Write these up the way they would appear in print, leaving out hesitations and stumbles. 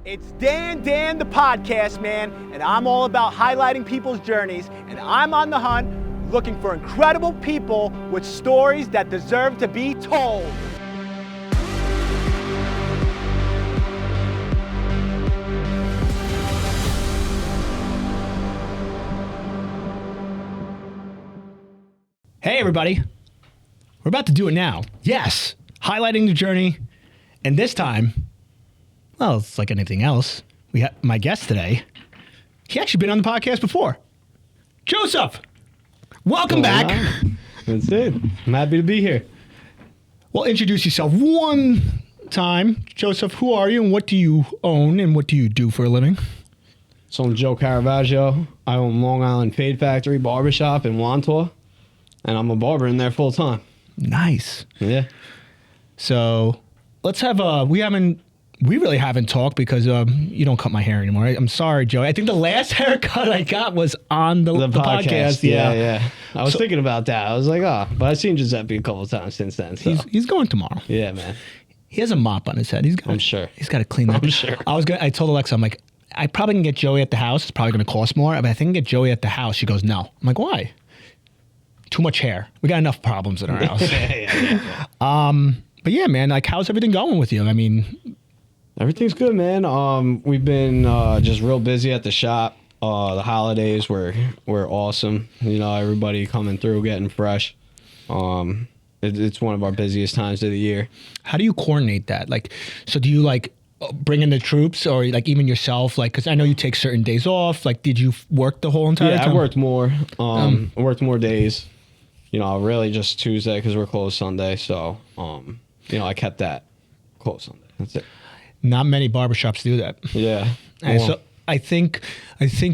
It's Dan the podcast, man, and I'm all about highlighting people's journeys, and I'm on the hunt looking for incredible people with stories that deserve to be told. Hey everybody, we're about to do it now. Yes, highlighting the journey, and this time, well, it's like anything else. We have my guest today. He actually been on the podcast before. Joseph, welcome back. That's it. I'm happy to be here. Well, introduce yourself one time. Joseph, who are you and what do you own and what do you do for a living? So I'm Joe Caravaggio. I own Long Island Fade Factory Barbershop in Wantor, and I'm a barber in there full time. Nice. Yeah. So let's have we really haven't talked because you don't cut my hair anymore. I'm sorry, Joe. I think the last haircut I got was on the podcast. Yeah. I was thinking about that. I was like, but I've seen Giuseppe a couple of times since then. So. He's going tomorrow. Yeah, man. He has a mop on his head. I'm sure. He's got to clean that. I'm sure. I told Alexa, I'm like, I probably can get Joey at the house. It's probably going to cost more, but I think I can get Joey at the house. She goes, no. I'm like, why? Too much hair. We got enough problems in our house. yeah. But yeah, man, like, how's everything going with you? I mean, everything's good, man. We've been just real busy at the shop. The holidays were awesome. You know, everybody coming through, getting fresh. It's one of our busiest times of the year. How do you coordinate that? Like, so do you like bring in the troops or like even yourself? Like, because I know you take certain days off. Like, did you work the whole entire time? Yeah, I worked more. I worked more days. You know, really just Tuesday because we're closed Sunday. So, you know, I kept that closed Sunday. That's it. Not many barbershops do that. Yeah. And so I think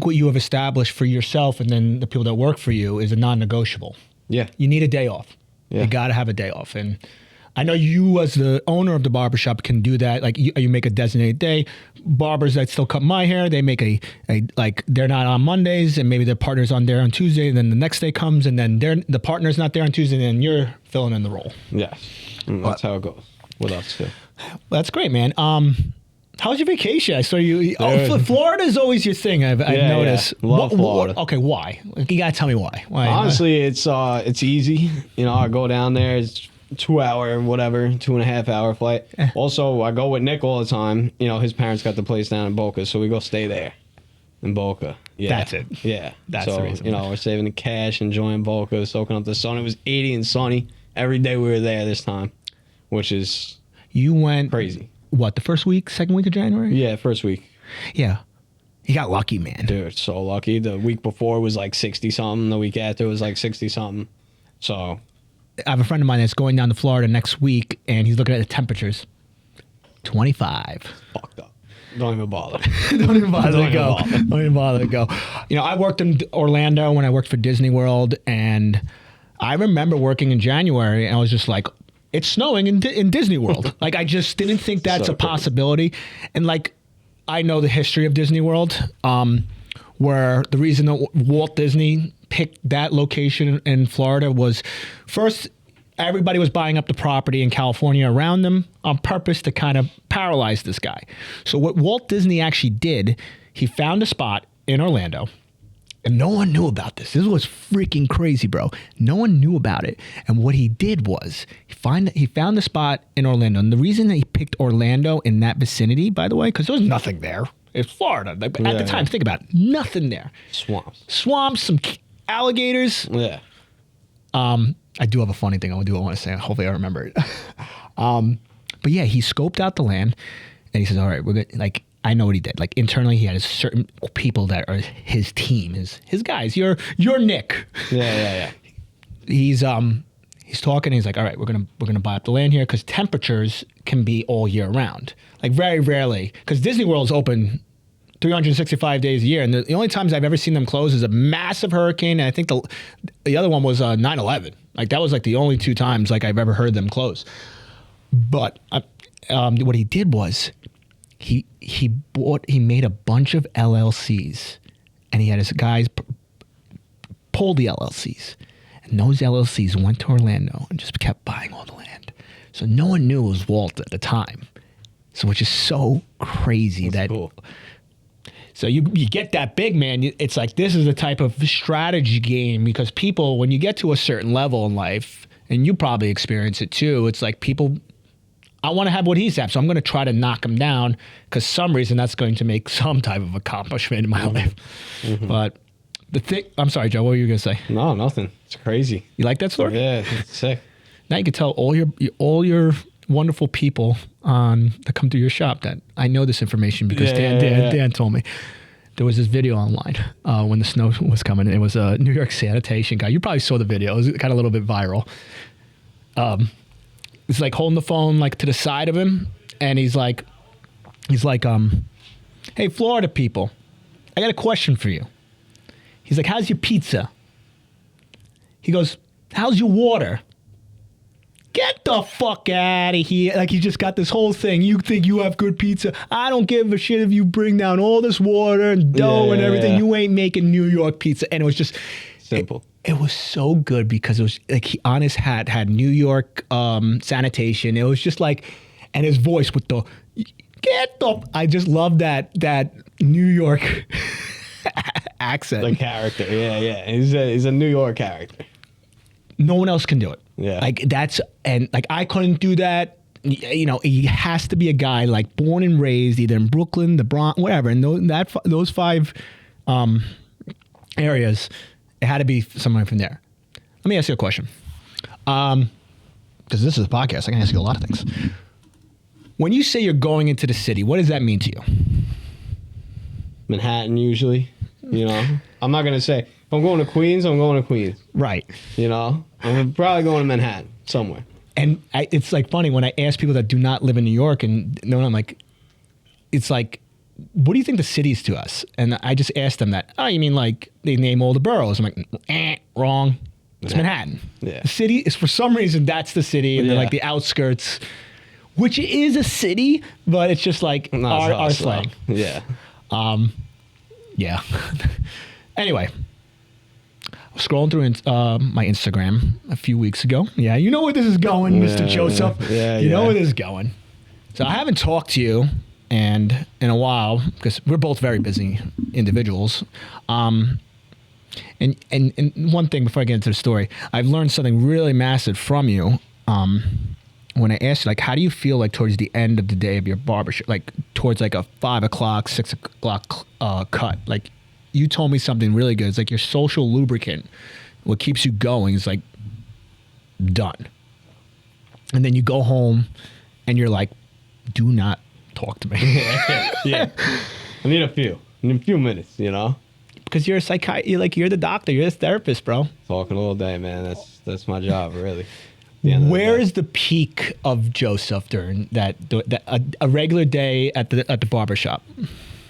what you have established for yourself and then the people that work for you is a non-negotiable. Yeah. You need a day off. Yeah. You got to have a day off. And I know you as the owner of the barbershop can do that. Like you make a designated day. Barbers that still cut my hair, they make a like they're not on Mondays and maybe their partner's on there on Tuesday and then the next day comes and then the partner's not there on Tuesday and then you're filling in the role. Yes. That's how it goes with us too. That's great, man. How was your vacation? I saw you. Florida is always your thing. I've noticed. Yeah. Love Florida. Okay, why? You gotta tell me why. Honestly, it's easy. You know, I go down there. It's 2.5 hour flight. Also, I go with Nick all the time. You know, his parents got the place down in Boca, so we go stay there in Boca. Yeah, that's it. Yeah, that's the reason. You know, we're saving the cash, enjoying Boca, soaking up the sun. It was 80 and sunny every day we were there this time, which is crazy. What, the first week, second week of January? Yeah, first week. Yeah. You got lucky, man. Dude, so lucky. The week before was like 60-something. The week after was like 60-something. So I have a friend of mine that's going down to Florida next week, and he's looking at the temperatures. 25. Fucked up. Don't even bother. Don't even bother to go. You know, I worked in Orlando when I worked for Disney World, and I remember working in January, and I was just like, it's snowing in Disney World. Like, I just didn't think that's a possibility. And, like, I know the history of Disney World, where the reason that Walt Disney picked that location in Florida was, first, everybody was buying up the property in California around them on purpose to kind of paralyze this guy. So what Walt Disney actually did, he found a spot in Orlando. And no one knew about this. This was freaking crazy, bro. No one knew about it. And what he did was he found the spot in Orlando. And the reason that he picked Orlando in that vicinity, by the way, because there was nothing there. It's Florida. Like, at the time, think about it. Nothing there. Swamps, some alligators. Yeah. I do have a funny thing I want to say. Hopefully I remember it. But yeah, he scoped out the land and he says, all right, we're good. Like, I know what he did. Like, internally, he had certain people that are his team, his guys. You're Nick. Yeah. He's talking. He's like, all right, we're gonna buy up the land here because temperatures can be all year round. Like, very rarely, because Disney World's open 365 days a year, and the only times I've ever seen them close is a massive hurricane. And I think the other one was 9/11. Like, that was like the only two times like I've ever heard them close. But what he did was, he made a bunch of LLCs, and he had his guys pull the LLCs, and those LLCs went to Orlando and just kept buying all the land. So no one knew it was Walt at the time. So which is so crazy That's that. cool. So you get that big, man. It's like this is a type of strategy game because people, when you get to a certain level in life, and you probably experience it too, it's like people, I want to have what he's at, so I'm going to try to knock him down because some reason that's going to make some type of accomplishment in my life. But the thing, I'm sorry, Joe, what were you going to say? No, nothing. It's crazy. You like that story? Yeah, it's sick. Now you can tell all your wonderful people that come to your shop that I know this information because Dan told me. There was this video online when the snow was coming. It was a New York sanitation guy. You probably saw the video. It was kind of a little bit viral. It's like holding the phone like to the side of him, and he's like, hey, Florida people, I got a question for you. He's like, how's your pizza? He goes, how's your water? Get the fuck out of here. Like, he just got this whole thing. You think you have good pizza? I don't give a shit if you bring down all this water and dough and everything. Yeah. You ain't making New York pizza. And it was just simple. It was so good because it was like he on his hat had New York sanitation. It was just like, and his voice with the, get the, I just love that New York accent. The character. Yeah. He's a New York character. No one else can do it. Yeah. Like that's, and like I couldn't do that. You know, he has to be a guy like born and raised either in Brooklyn, the Bronx, whatever. And those five areas, it had to be someone from there. Let me ask you a question. Because this is a podcast, I can ask you a lot of things. When you say you're going into the city, what does that mean to you? Manhattan, usually. You know, I'm not going to say, if I'm going to Queens, I'm going to Queens. Right. You know, I'm probably going to Manhattan somewhere. And it's like funny when I ask people that do not live in New York, and I'm like, it's like, what do you think the city is to us? And I just asked them that. Oh, you mean like they name all the boroughs? I'm like, wrong. It's Manhattan. Yeah. The city is, for some reason, that's the city, and then like the outskirts, which is a city, but it's just like our slang. Yeah. Yeah. Anyway, I was scrolling through my Instagram a few weeks ago. Yeah, you know where this is going, Mr. Joseph. Yeah, you know where this is going. So I haven't talked to you in a while because we're both very busy individuals. And one thing before I get into the story, I've learned something really massive from you. When I asked you, like, how do you feel like towards the end of the day of your barbershop, like towards like a 5 o'clock, 6 o'clock cut? Like, you told me something really good. It's like your social lubricant, what keeps you going, is like done. And then you go home and you're like, do not talk to me. Yeah. I need a few minutes, you know? Because you're a psychiatrist, you're the doctor, you're the therapist, bro. Talking all day, man. That's my job, really. Where is the peak of Joseph during a regular day at the barbershop?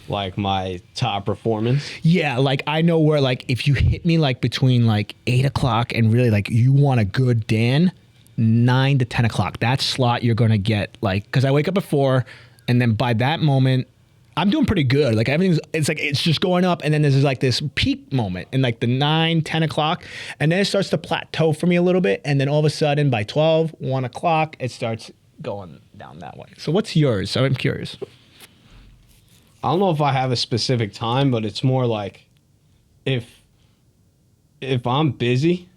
Like my top performance? Yeah, like I know where, like, if you hit me like between like 8 o'clock and really like you want a good Dan, 9 to 10 o'clock, that slot you're gonna get, like, because I wake up at 4 and then by that moment I'm doing pretty good. Like it's just going up, and then there's like this peak moment in like the 9, 10 o'clock, and then it starts to plateau for me a little bit, and then all of a sudden by 12, 1 o'clock, it starts going down that way. So what's yours? I'm curious. I don't know if I have a specific time, but it's more like if I'm busy,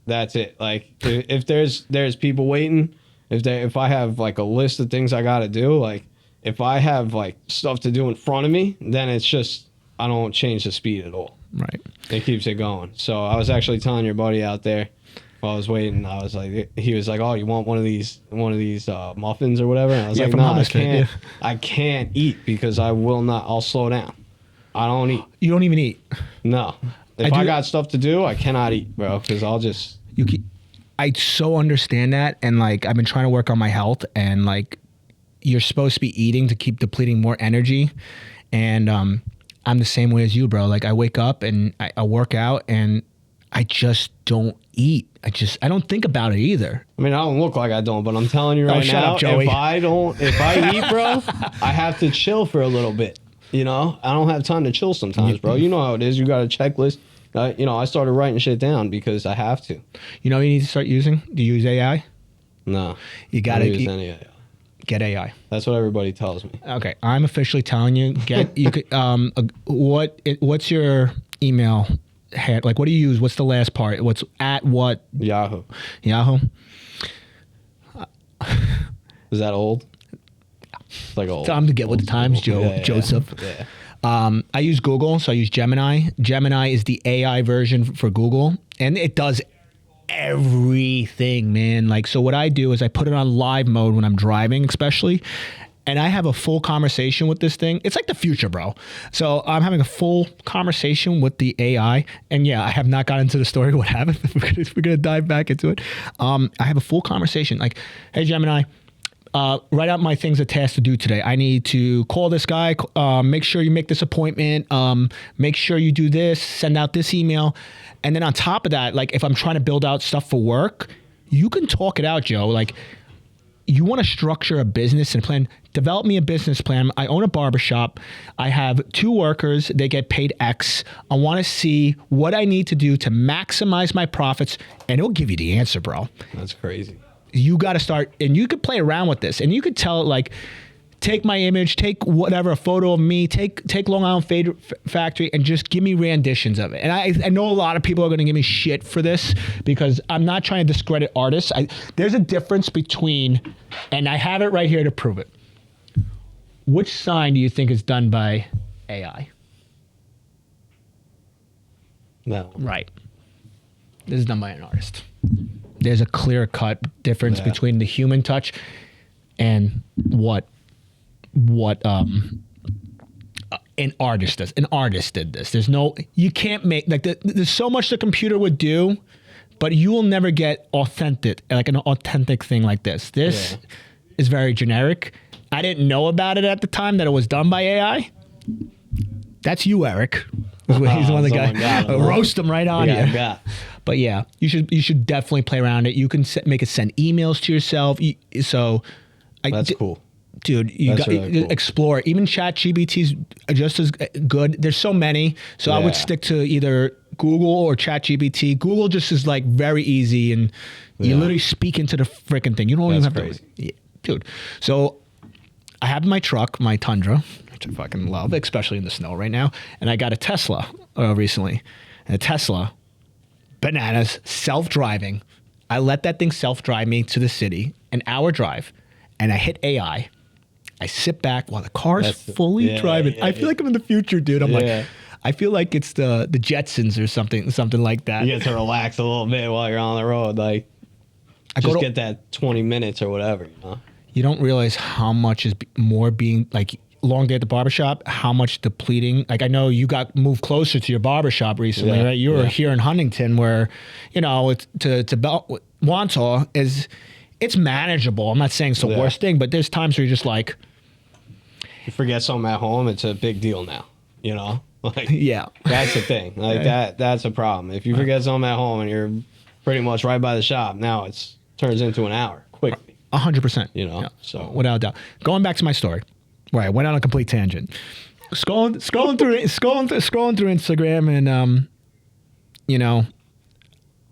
that's it. Like if there's people waiting, if I have like a list of things I gotta do, like if I have like stuff to do in front of me, then it's just, I don't change the speed at all. Right. It keeps it going. So I was actually telling your buddy out there while I was waiting, I was like, he was like, oh, you want one of these muffins or whatever? And I was like, no, I can't eat because I'll slow down. I don't eat. You don't even eat? No. If I got stuff to do, I cannot eat, bro, because I'll just. I so understand that. And like, I've been trying to work on my health, and like, you're supposed to be eating to keep depleting more energy. And I'm the same way as you, bro. Like I wake up and I work out and I just don't eat. I don't think about it either. I mean, I don't look like I don't, but I'm telling you right now, if I eat, bro, I have to chill for a little bit. You know, I don't have time to chill sometimes, bro. You know how it is. You got a checklist. I started writing shit down because I have to. You know what you need to start using? Do you use AI? No. You got to use any AI. Get AI. That's what everybody tells me. Okay, I'm officially telling you. You could. What's your email? Like, what do you use? What's the last part? What's at what? Yahoo. Yahoo. Is that old? It's like old. Time to get with the times, Joseph. Yeah. I use Google, so I use Gemini. Gemini is the AI version for Google, and it does everything, man. Like, so what I do is I put it on live mode when I'm driving, especially, and I have a full conversation with this thing. It's like the future, bro. So I'm having a full conversation with the AI, and yeah, I have not gotten into the story what happened. We're gonna dive back into it. I have a full conversation, like, hey Gemini, write out my things, a task to do today. I need to call this guy, make sure you make this appointment, make sure you do this, send out this email. And then on top of that, like if I'm trying to build out stuff for work, you can talk it out, Joe. Like you want to structure a business and plan, develop me a business plan. I own a barbershop. I have 2 workers. They get paid X. I want to see what I need to do to maximize my profits. And it'll give you the answer, bro. That's crazy. You got to start, and you could play around with this, and you could tell it like, take my image, take whatever, a photo of me, take Long Island Fade Factory, and just give me renditions of it. And I know a lot of people are going to give me shit for this because I'm not trying to discredit artists. There's a difference between, and I have it right here to prove it. Which sign do you think is done by AI? No. Right. This is done by an artist. There's a clear-cut difference between the human touch and what an artist does. An artist did this. You can't make, like, there's so much the computer would do, but you will never get authentic, like an authentic thing like this. This is very generic. I didn't know about it at the time that it was done by AI. That's you, Eric. He's the one that roast him right on you. But yeah, you should definitely play around it. You can make it send emails to yourself. That's cool. Dude, you got really cool. Explore it. Even ChatGPT's just as good. There's so many. So I would stick to either Google or ChatGPT. Google just is like very easy, and you literally speak into the freaking thing. You don't even have to. Yeah, dude. So I have my truck, my Tundra, which I fucking love, especially in the snow right now. And I got a Tesla recently. And a Tesla, bananas, self-driving. I let that thing self-drive me to the city, an hour drive, and I hit AI. I sit back while the car is fully driving. I feel like I'm in the future, dude. I'm like, I feel like it's the Jetsons or something like that. You get to relax a little bit while you're on the road. Like, get that 20 minutes or whatever, you know? You don't realize how much is more being, like, long day at the barbershop, how much depleting. Like, I know you got moved closer to your barbershop recently, right? You were here in Huntington where, you know, it's to Wantagh it's manageable. I'm not saying it's the worst thing, but there's times where you're just like, you forget something at home, it's a big deal now, you know? Like, that's the thing. Like, that's a problem. If you forget something at home and you're pretty much right by the shop, now it turns into an hour quickly. 100%. You know? So without a doubt. Going back to my story, where I went on a complete tangent. Scrolling through Instagram, and you know,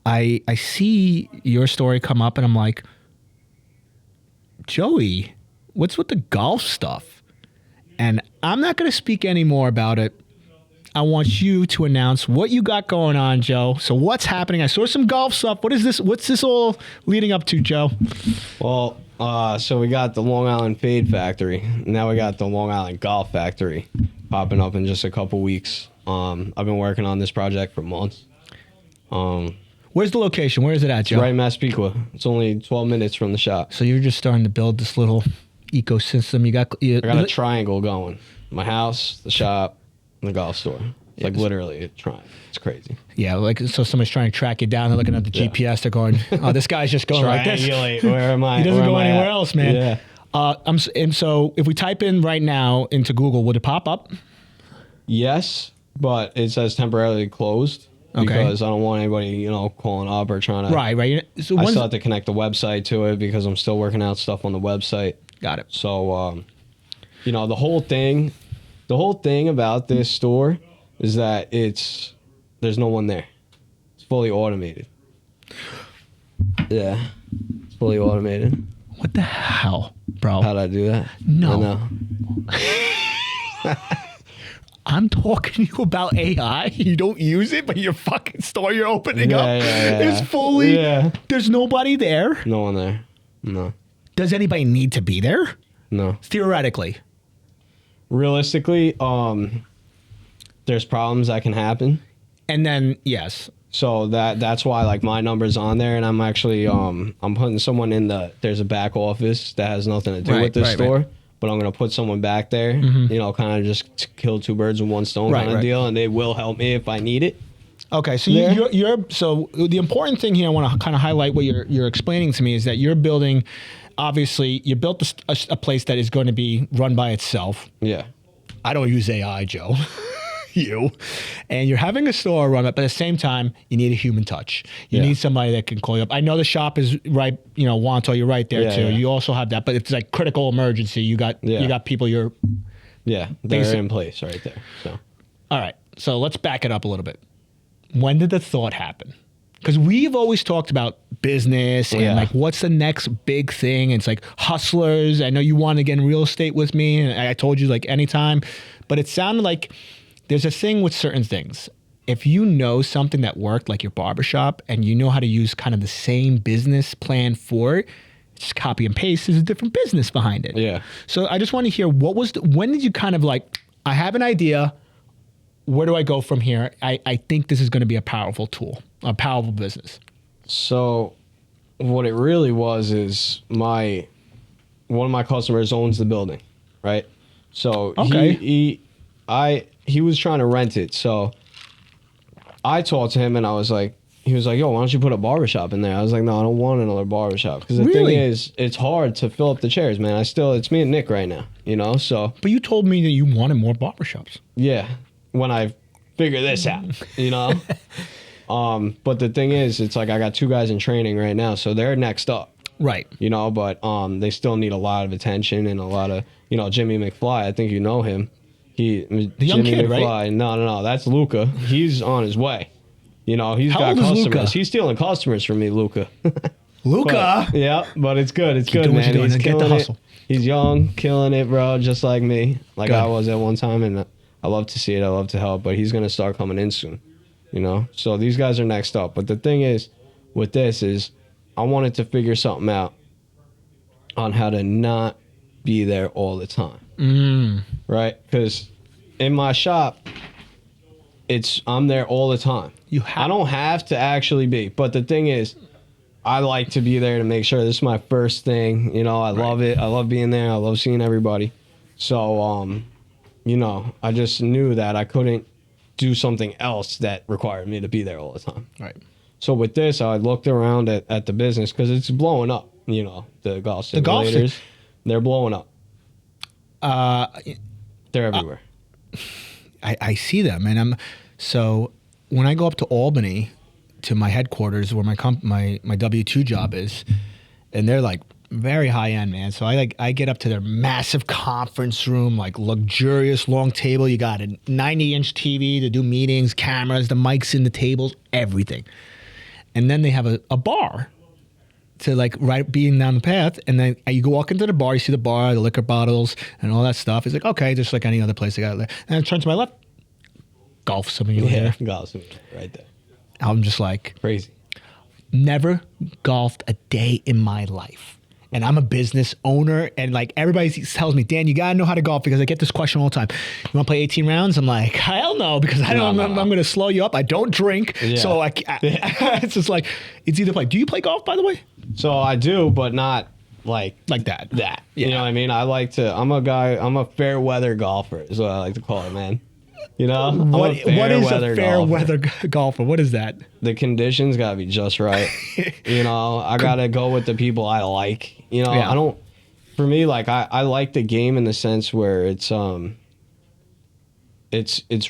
I see your story come up, and I'm like, Joey, what's with the golf stuff? And I'm not going to speak any more about it. I want you to announce what you got going on, Joe. So what's happening? I saw some golf stuff. What is this? What's this all leading up to, Joe? Well, so we got the Long Island Fade Factory. Now we got the Long Island Golf Factory popping up in just a couple weeks. I've been working on this project for months. Where's the location? Where is it at, Joe? It's right in Massapequa. It's only 12 minutes from the shop. So you're just starting to build this little ecosystem. I got a triangle going. My house, the shop, and the golf store. It's like literally a triangle. It's crazy. Yeah, like, so somebody's trying to track you down. They're looking at the GPS. They're going, oh, this guy's just going like this. Where am I? He doesn't go anywhere else, man. Yeah. And so if we type in right now into Google, would it pop up? Yes, but it says temporarily closed. Because I don't want anybody, you know, calling up or trying to. Right. So I still have to connect the website to it because I'm still working out stuff on the website. Got it. So, you know, the whole thing about this store is that there's no one there. It's fully automated. Yeah, it's fully automated. What the hell? Bro. How'd I do that? No. I know. I'm talking to you about AI. You don't use it, but your fucking store you're opening up is fully. Yeah. There's nobody there. No one there. No. Does anybody need to be there? No. Theoretically. Realistically, there's problems that can happen. And then, yes. So that's why like my number's on there, and I'm actually I'm putting someone in there's a back office that has nothing to do with the store. But I'm going to put someone back there, you know, kind of just to kill two birds with one stone kind of deal, and they will help me if I need it. Okay, so you're so the important thing here I want to kind of highlight what you're explaining to me is that you're building, obviously, you built a place that is going to be run by itself. Yeah. I don't use AI, Joe. You. And you're having a store run up, but at the same time, you need a human touch. You need somebody that can call you up. I know the shop is right, you know, Wanto, you're right there too. You also have that, but it's like critical emergency. You got people they're in place right there. So all right. So let's back it up a little bit. When did the thought happen? Because we've always talked about business and like what's the next big thing. It's like hustlers. I know you want to get in real estate with me, and I told you like anytime, but it sounded like there's a thing with certain things. If you know something that worked, like your barbershop, and you know how to use kind of the same business plan for it, just copy and paste. There's a different business behind it. Yeah. So I just want to hear when did you kind of like, I have an idea. Where do I go from here? I think this is going to be a powerful tool, a powerful business. So what it really was is one of my customers owns the building, right? So he was trying to rent it. So I talked to him and he was like, yo, why don't you put a barbershop in there? I was like, no, I don't want another barbershop. Because the thing is, it's hard to fill up the chairs, man. It's me and Nick right now, you know? So. But you told me that you wanted more barbershops. Yeah. When I figure this out, you know? But the thing is, it's like I got 2 guys in training right now, so they're next up. Right. You know, but they still need a lot of attention and a lot of, you know, Jimmy McFly, I think you know him. The young Jimmy kid, McFly, right? No, that's Luca. He's on his way. You know, he's How got old is customers. Luca? He's stealing customers from me, Luca. Luca? Yeah, but it's good. It's good, doing what man. you're doing. He's Get the killing hustle. it. He's young, killing it, bro, just like me. Like Good. I was at one time, and I love to see it. I love to help, but he's going to start coming in soon, you know? So these guys are next up. But the thing is, with this is, I wanted to figure something out on how to not be there all the time. Right? Because in my shop, I'm there all the time. I don't have to actually be. But the thing is, I like to be there to make sure this is my first thing. You know, I love it. I love being there. I love seeing everybody. So, you know, I just knew that I couldn't do something else that required me to be there all the time. Right. So with this, I looked around at the business because it's blowing up. You know, the golf simulators, they're blowing up. They're everywhere. I see them, and so when I go up to Albany to my headquarters where my W-2 job is, and they're like very high end, man. So I get up to their massive conference room, like luxurious long table. You got a 90-inch TV to do meetings, cameras, the mics in the tables, everything. And then they have a bar to like right being down the path, and then you go walk into the bar, you see the bar, the liquor bottles, and all that stuff. It's like, okay, just like any other place I got there. And I turn to my left, golf simulator. Yeah, golf simulator right there. I'm just like Crazy. Never golfed a day in my life. And I'm a business owner, and like everybody tells me, Dan, you gotta know how to golf, because I get this question all the time. You want to play 18 rounds? I'm like, hell no, because I'm going to slow you up. I don't drink, so it's just like it's either play. Do you play golf, by the way? So I do, but not like that. Yeah. You know what I mean? I'm a fair weather golfer is what I like to call it, man. You know? What is a fair weather golfer? What is that? The conditions gotta be just right. You know, I gotta go with the people I like. You know, for me, like I like the game in the sense where it's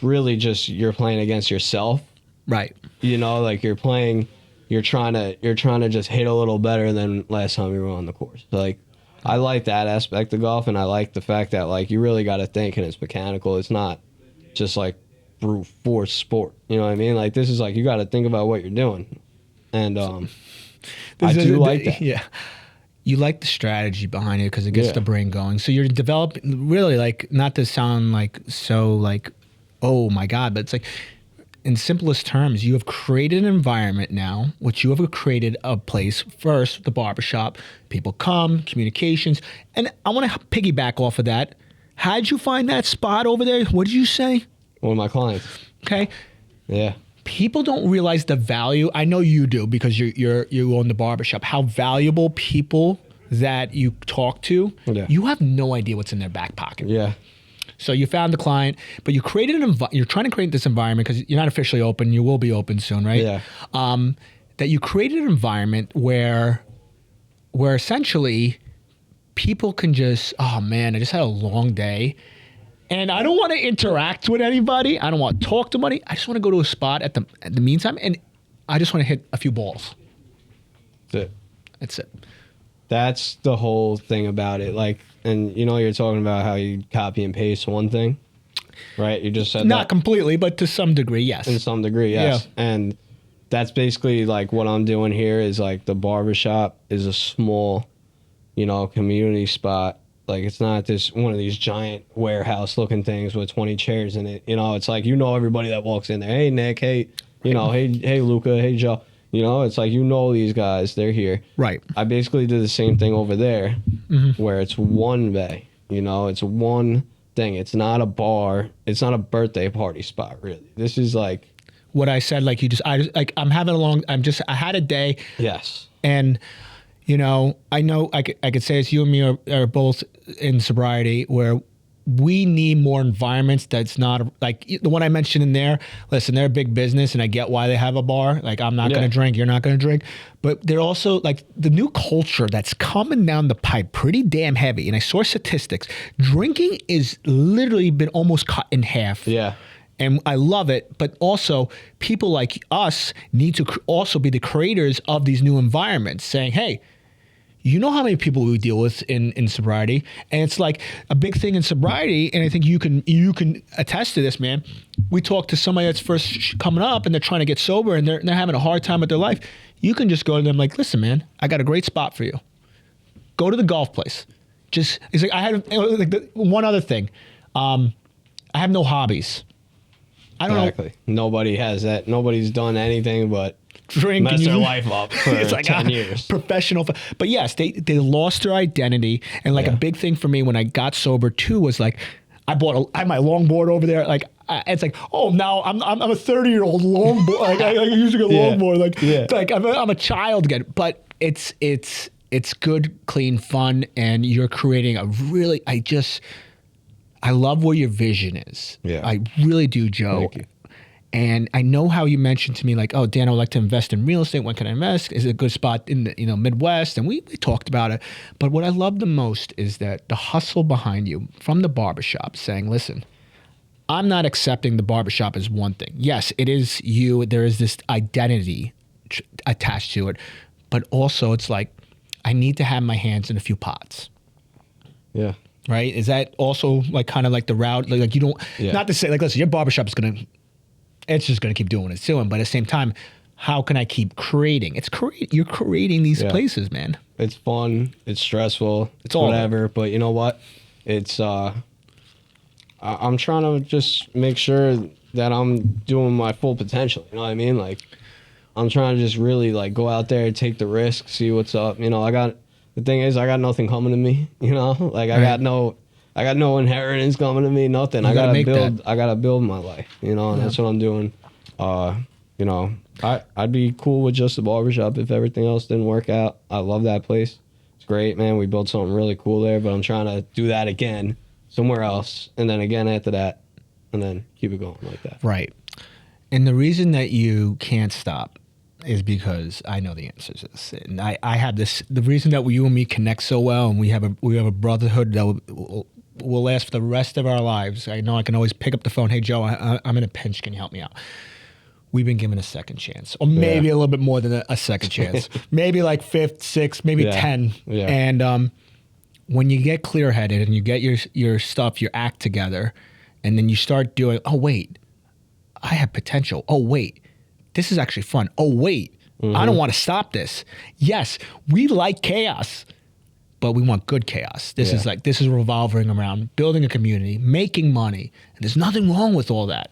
really just you're playing against yourself. Right. You know, like you're trying to just hit a little better than last time you were on the course. Like I like that aspect of golf, and I like the fact that like you really gotta think, and it's mechanical. It's not just like brute force sport. You know what I mean? Like this is like you gotta think about what you're doing. And I do like that. Yeah. you like the strategy behind it because it gets Yeah. the brain going. So you're developing, really, like, not to sound like so like, oh my God, but it's like, in simplest terms, you have created an environment now, which you have created a place, first, the barbershop. People come, communications. And I want to piggyback off of that. How'd you find that spot over there? What did you say? One of my clients. Okay. Yeah. People don't realize the value. I know you do because you own the barbershop. How valuable people that you talk to, Yeah. you have no idea what's in their back pocket. Yeah. So you found the client, but you created you're trying to create this environment because you're not officially open. You will be open soon, right? Yeah. That you created an environment where essentially people can just, oh man, I just had a long day. And I don't want to interact with anybody. I don't want to talk to anybody. I just want to go to a spot at the meantime, and I just want to hit a few balls. That's it. That's it. That's the whole thing about it. Like, and you're talking about how you copy and paste one thing, right? You just said Not that. completely, but to some degree, yes. In some degree, yes. Yeah. And that's basically like what I'm doing here is like the barbershop is a small, community spot. Like, it's not this one of these giant warehouse looking things with 20 chairs in it. It's like, everybody that walks in there. Hey, Nick. Hey, hey, Luca. Hey, Joe. It's like, these guys, they're here. Right. I basically did the same thing over there where it's one bay, it's one thing. It's not a bar. It's not a birthday party spot, really. This is like What I said, like I'm having I had a day. Yes. And, I know I could say it's you and me are both in sobriety where we need more environments that's not like the one I mentioned in there. Listen, they're a big business and I get why they have a bar. Like, I'm not going to drink, you're not going to drink. But they're also like the new culture that's coming down the pipe pretty damn heavy. And I saw statistics. Drinking is literally been almost cut in half. Yeah. And I love it. But also people like us need to also be the creators of these new environments saying, hey, you know how many people we deal with in sobriety, and it's like a big thing in sobriety. And I think you can attest to this, man. We talk to somebody that's first coming up and they're trying to get sober and they're having a hard time with their life. You can just go to them like, listen, man, I got a great spot for you. Go to the golf place. It's like I had one other thing. I have no hobbies. I don't know. Nobody has that. Nobody's done anything but drink mess and their life up for it's like 10 years. Professional. But yes, they lost their identity. And like a big thing for me when I got sober too was like, I had my longboard over there. Like, it's like, oh, now I'm a 30-year-old longboard. Like, I used to go longboard. Like I'm a child again. But it's good, clean fun. And you're creating I love where your vision is. Yeah. I really do, Joe. Thank you. And I know how you mentioned to me, like, oh, Dan, I would like to invest in real estate. When can I invest? Is it a good spot in the Midwest? And we talked about it. But what I love the most is that the hustle behind you from the barbershop saying, listen, I'm not accepting the barbershop as one thing. Yes, it is you. There is this identity attached to it. But also it's like, I need to have my hands in a few pots. Yeah. Right? Is that also like kind of like the route? Like you don't, not to say like, listen, your barbershop is going to, it's just going to keep doing what it's doing. But at the same time, how can I keep creating? You're creating these places, man. It's fun. It's stressful. It's all whatever. But you know what? It's, I'm trying to just make sure that I'm doing my full potential. You know what I mean? Like, I'm trying to just really like go out there, take the risk, see what's up. The thing is, I got nothing coming to me, like I got no inheritance coming to me, nothing. I gotta build my life, and that's what I'm doing. I'd be cool with just the barbershop if everything else didn't work out. I love that place. It's great, man. We built something really cool there, but I'm trying to do that again somewhere else, and then again after that, and then keep it going like that. Right. And the reason that you can't stop is because I know the answers to this. And I have this, the reason that you and me connect so well, and we have a brotherhood that will last for the rest of our lives. I know I can always pick up the phone. Hey, Joe, I'm in a pinch. Can you help me out? We've been given a second chance, or maybe a little bit more than a second chance. Maybe like fifth, sixth, maybe 10. Yeah. And when you get clear-headed and you get your stuff, your act together, and then you start doing, oh, wait, I have potential. Oh, wait, this is actually fun. Oh, wait, I don't want to stop this. Yes, we like chaos. but we want good chaos. This is revolving around building a community, making money, and there's nothing wrong with all that.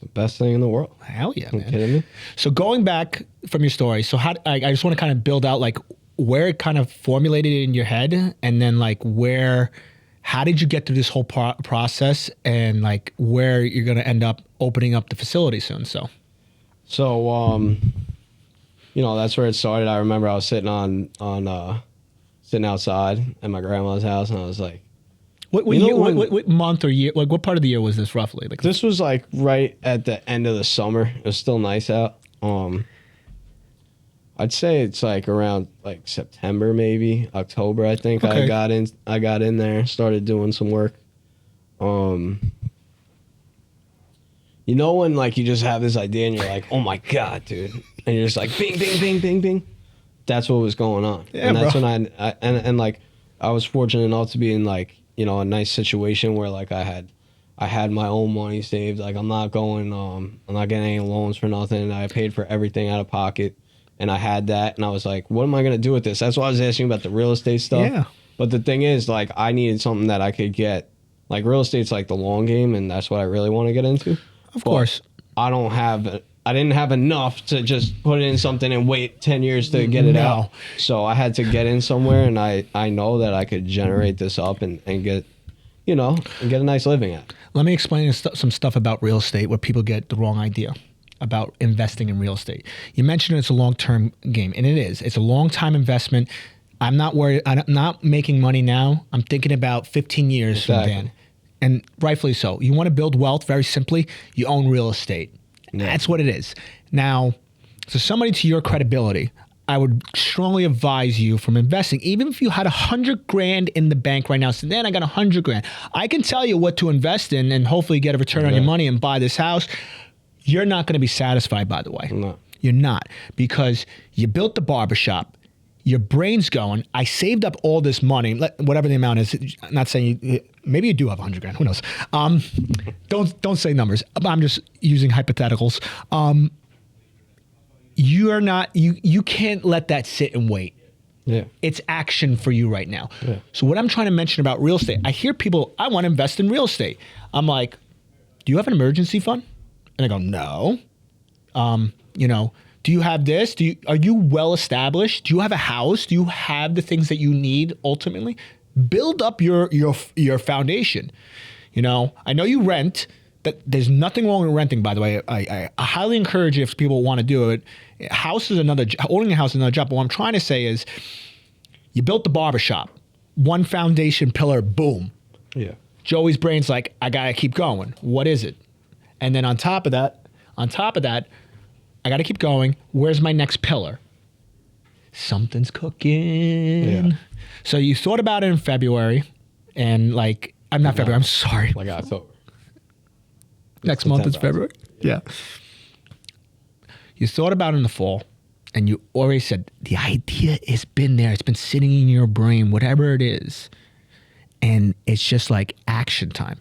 The best thing in the world. Hell yeah, You man. kidding me? So going back from your story, so I just want to kind of build out like where it kind of formulated in your head, and then like how did you get through this whole process, and like where you're going to end up opening up the facility soon. So that's where it started. I remember I was sitting sitting outside at my grandma's house, and I was like, what month or year, like what part of the year was this roughly? Like this was like right at the end of the summer. It was still nice out. I'd say it's like around like September, maybe October. I think Okay. I got in there, started doing some work. When like you just have this idea and you're like, oh my God, dude. And you're just like, bing, bing, bing, bing, bing. That's what was going on. Yeah, and that's bro. when and like I was fortunate enough to be in like, a nice situation where like I had my own money saved. Like I'm not getting any loans for nothing. I paid for everything out of pocket, and I had that. And I was like, what am I going to do with this? That's why I was asking about the real estate stuff. Yeah. But the thing is, like, I needed something that I could get. Like real estate's like the long game, and that's what I really want to get into. Of course. I didn't have enough to just put it in something and wait 10 years to get it No. out. So I had to get in somewhere, and I know that I could generate this up and get, and get a nice living at. Let me explain some stuff about real estate where people get the wrong idea about investing in real estate. You mentioned it's a long-term game, and it is. It's a long-time investment. I'm not worried. I'm not making money now. I'm thinking about 15 years from Exactly. then. And rightfully so. You want to build wealth, very simply, you own real estate. Yeah. That's what it is. Now, so somebody to your credibility, I would strongly advise you from investing, even if you had $100,000 in the bank right now. So then I got $100,000. I can tell you what to invest in and hopefully get a return on your money and buy this house. You're not going to be satisfied, by the way. No. You're not, because you built the barbershop. Your brain's going, I saved up all this money, whatever the amount is. I'm not saying maybe you do have $100,000. Who knows? Don't say numbers. I'm just using hypotheticals. You can't let that sit and wait. Yeah. It's action for you right now. Yeah. So what I'm trying to mention about real estate, I hear people, I want to invest in real estate. I'm like, do you have an emergency fund? And I go, no. Do you have this? Are you well established? Do you have a house? Do you have the things that you need ultimately? Build up your foundation. I know you rent. That there's nothing wrong with renting, by the way. I highly encourage it if people want to do it. Owning a house is another job. But what I'm trying to say is, you built the barbershop, one foundation pillar, boom. Yeah. Joey's brain's like, I gotta keep going. What is it? And then on top of that, I got to keep going. Where's my next pillar? Something's cooking. Yeah. So you thought about it in February, and I'm sorry. Like October. Next month is September. February. Yeah. You thought about it in the fall, and you already said, the idea has been there. It's been sitting in your brain, whatever it is. And it's just like action time.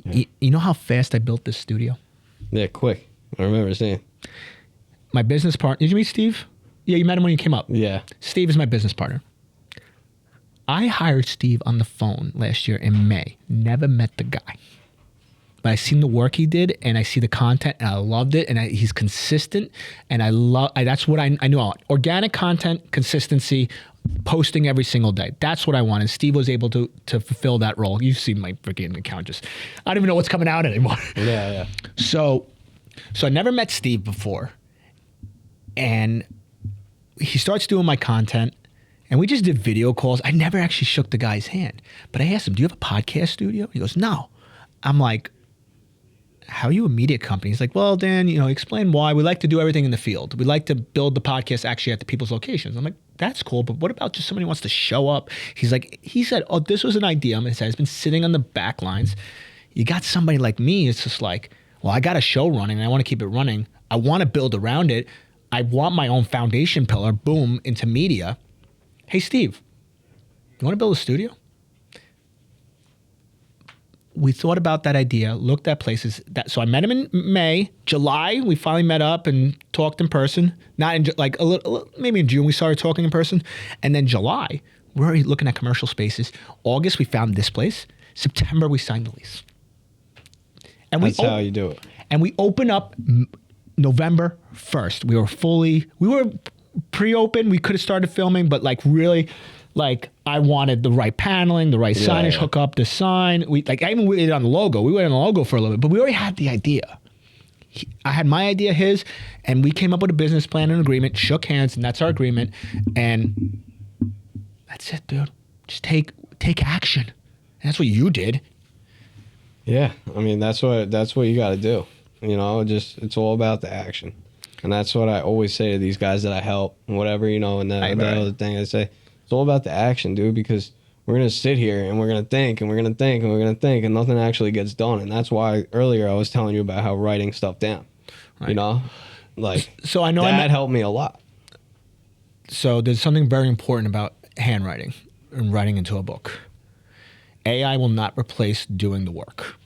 Yeah. You know how fast I built this studio? Yeah, quick. I remember seeing. My business partner, did you meet Steve? Yeah, you met him when you came up. Yeah. Steve is my business partner. I hired Steve on the phone last year in May. Never met the guy. But I seen the work he did, and I see the content, and I loved it, and he's consistent, and that's what I knew. Organic content, consistency, posting every single day. That's what I wanted. Steve was able to fulfill that role. You've seen my freaking account. I don't even know what's coming out anymore. Yeah. So I never met Steve before, and he starts doing my content, and we just did video calls. I never actually shook the guy's hand, but I asked him, do you have a podcast studio? He goes, no. I'm like, how are you a media company? He's like, well, Dan, explain why. We like to do everything in the field. We like to build the podcast actually at the people's locations. I'm like, that's cool, but what about just somebody who wants to show up? He said, oh, this was an idea. It's been sitting on the back lines. You got somebody like me, it's just like, well, I got a show running and I want to keep it running. I want to build around it. I want my own foundation pillar, boom, into media. Hey, Steve, you want to build a studio? We thought about that idea, looked at places. So I met him in May. July, we finally met up and talked in person. Not in maybe in June we started talking in person. And then July, We're already looking at commercial spaces. August, we found this place. September, we signed the lease. And That's how you do it. And we open up November 1st. We were pre-open. We could have started filming, but like really, like I wanted the right paneling, the right signage, hook up the sign. I even waited on the logo. We waited on the logo for a little bit, but we already had the idea. I had my idea, his, and we came up with a business plan and agreement, shook hands, and that's our agreement. And that's it, dude. Just take action. And that's what you did. Yeah, I mean that's what you got to do. You know, just it's all about the action, and that's what I always say to these guys that I help, whatever, you know. And the other thing I say, it's all about the action, dude, because we're gonna sit here and we're gonna think and we're gonna think and we're gonna think, and nothing actually gets done. And that's why earlier I was telling you about how writing stuff down, you know, like so I know that helped me a lot. So there's something very important about handwriting and writing into a book. AI will not replace doing the work.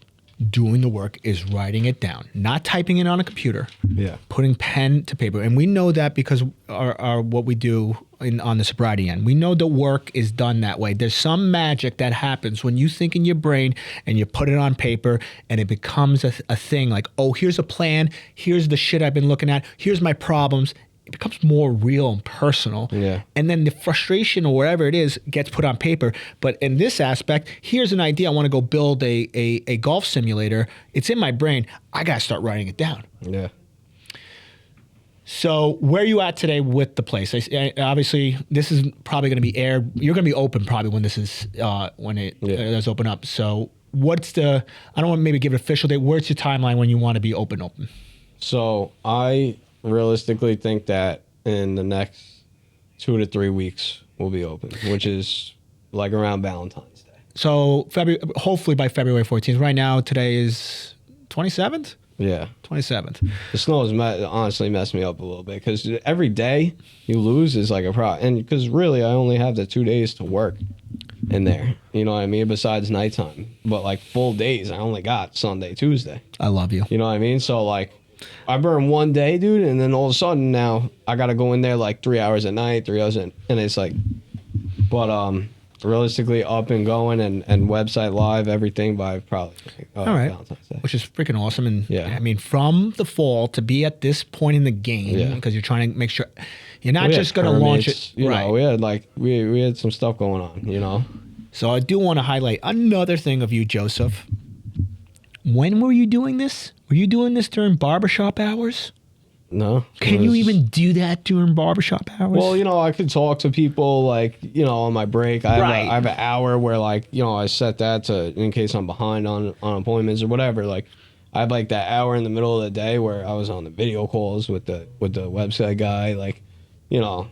Doing the work is writing it down, not typing it on a computer. Yeah. Putting pen to paper. And we know that because our what we do on the sobriety end. We know the work is done that way. There's some magic that happens when you think in your brain and you put it on paper and it becomes a thing like, oh, here's a plan. Here's the shit I've been looking at. Here's my problems. It becomes more real and personal. Yeah. And then the frustration or whatever it is gets put on paper. But in this aspect, here's an idea. I want to go build a golf simulator. It's in my brain. I got to start writing it down. Yeah. So where are you at today with the place? Obviously, this is probably going to be aired. You're going to be open probably when this is, when it does open up. So what's I don't want to maybe give an official date. Where's your timeline when you want to be open? So I realistically think that in the next 2 to 3 weeks we'll be open, which is like around Valentine's Day. So hopefully by February 14th. Right now, today is 27th? Yeah. 27th. The snow has honestly messed me up a little bit because every day you lose is like a problem. And because really I only have the 2 days to work in there. You know what I mean? Besides nighttime. But like full days, I only got Sunday, Tuesday. I love you. You know what I mean? So like I burn one day, dude, and then all of a sudden now I got to go in there like 3 hours at night, 3 hours and it's like, but realistically up and going and website live, everything by probably all right. Valentine's Day. Which is freaking awesome. And yeah. I mean, from the fall to be at this point in the game, because you're trying to make sure you're not just going to launch it. You right. know, we had like, we had some stuff going on, you know. So I do want to highlight another thing of you, Joseph. When were you doing this? Were you doing this during barbershop hours? No. Can you even do that during barbershop hours? Well, you know, I could talk to people like, you know, on my break. I have an hour where like, you know, I set that to in case I'm behind on appointments or whatever. Like I had like that hour in the middle of the day where I was on the video calls with the website guy, like, you know,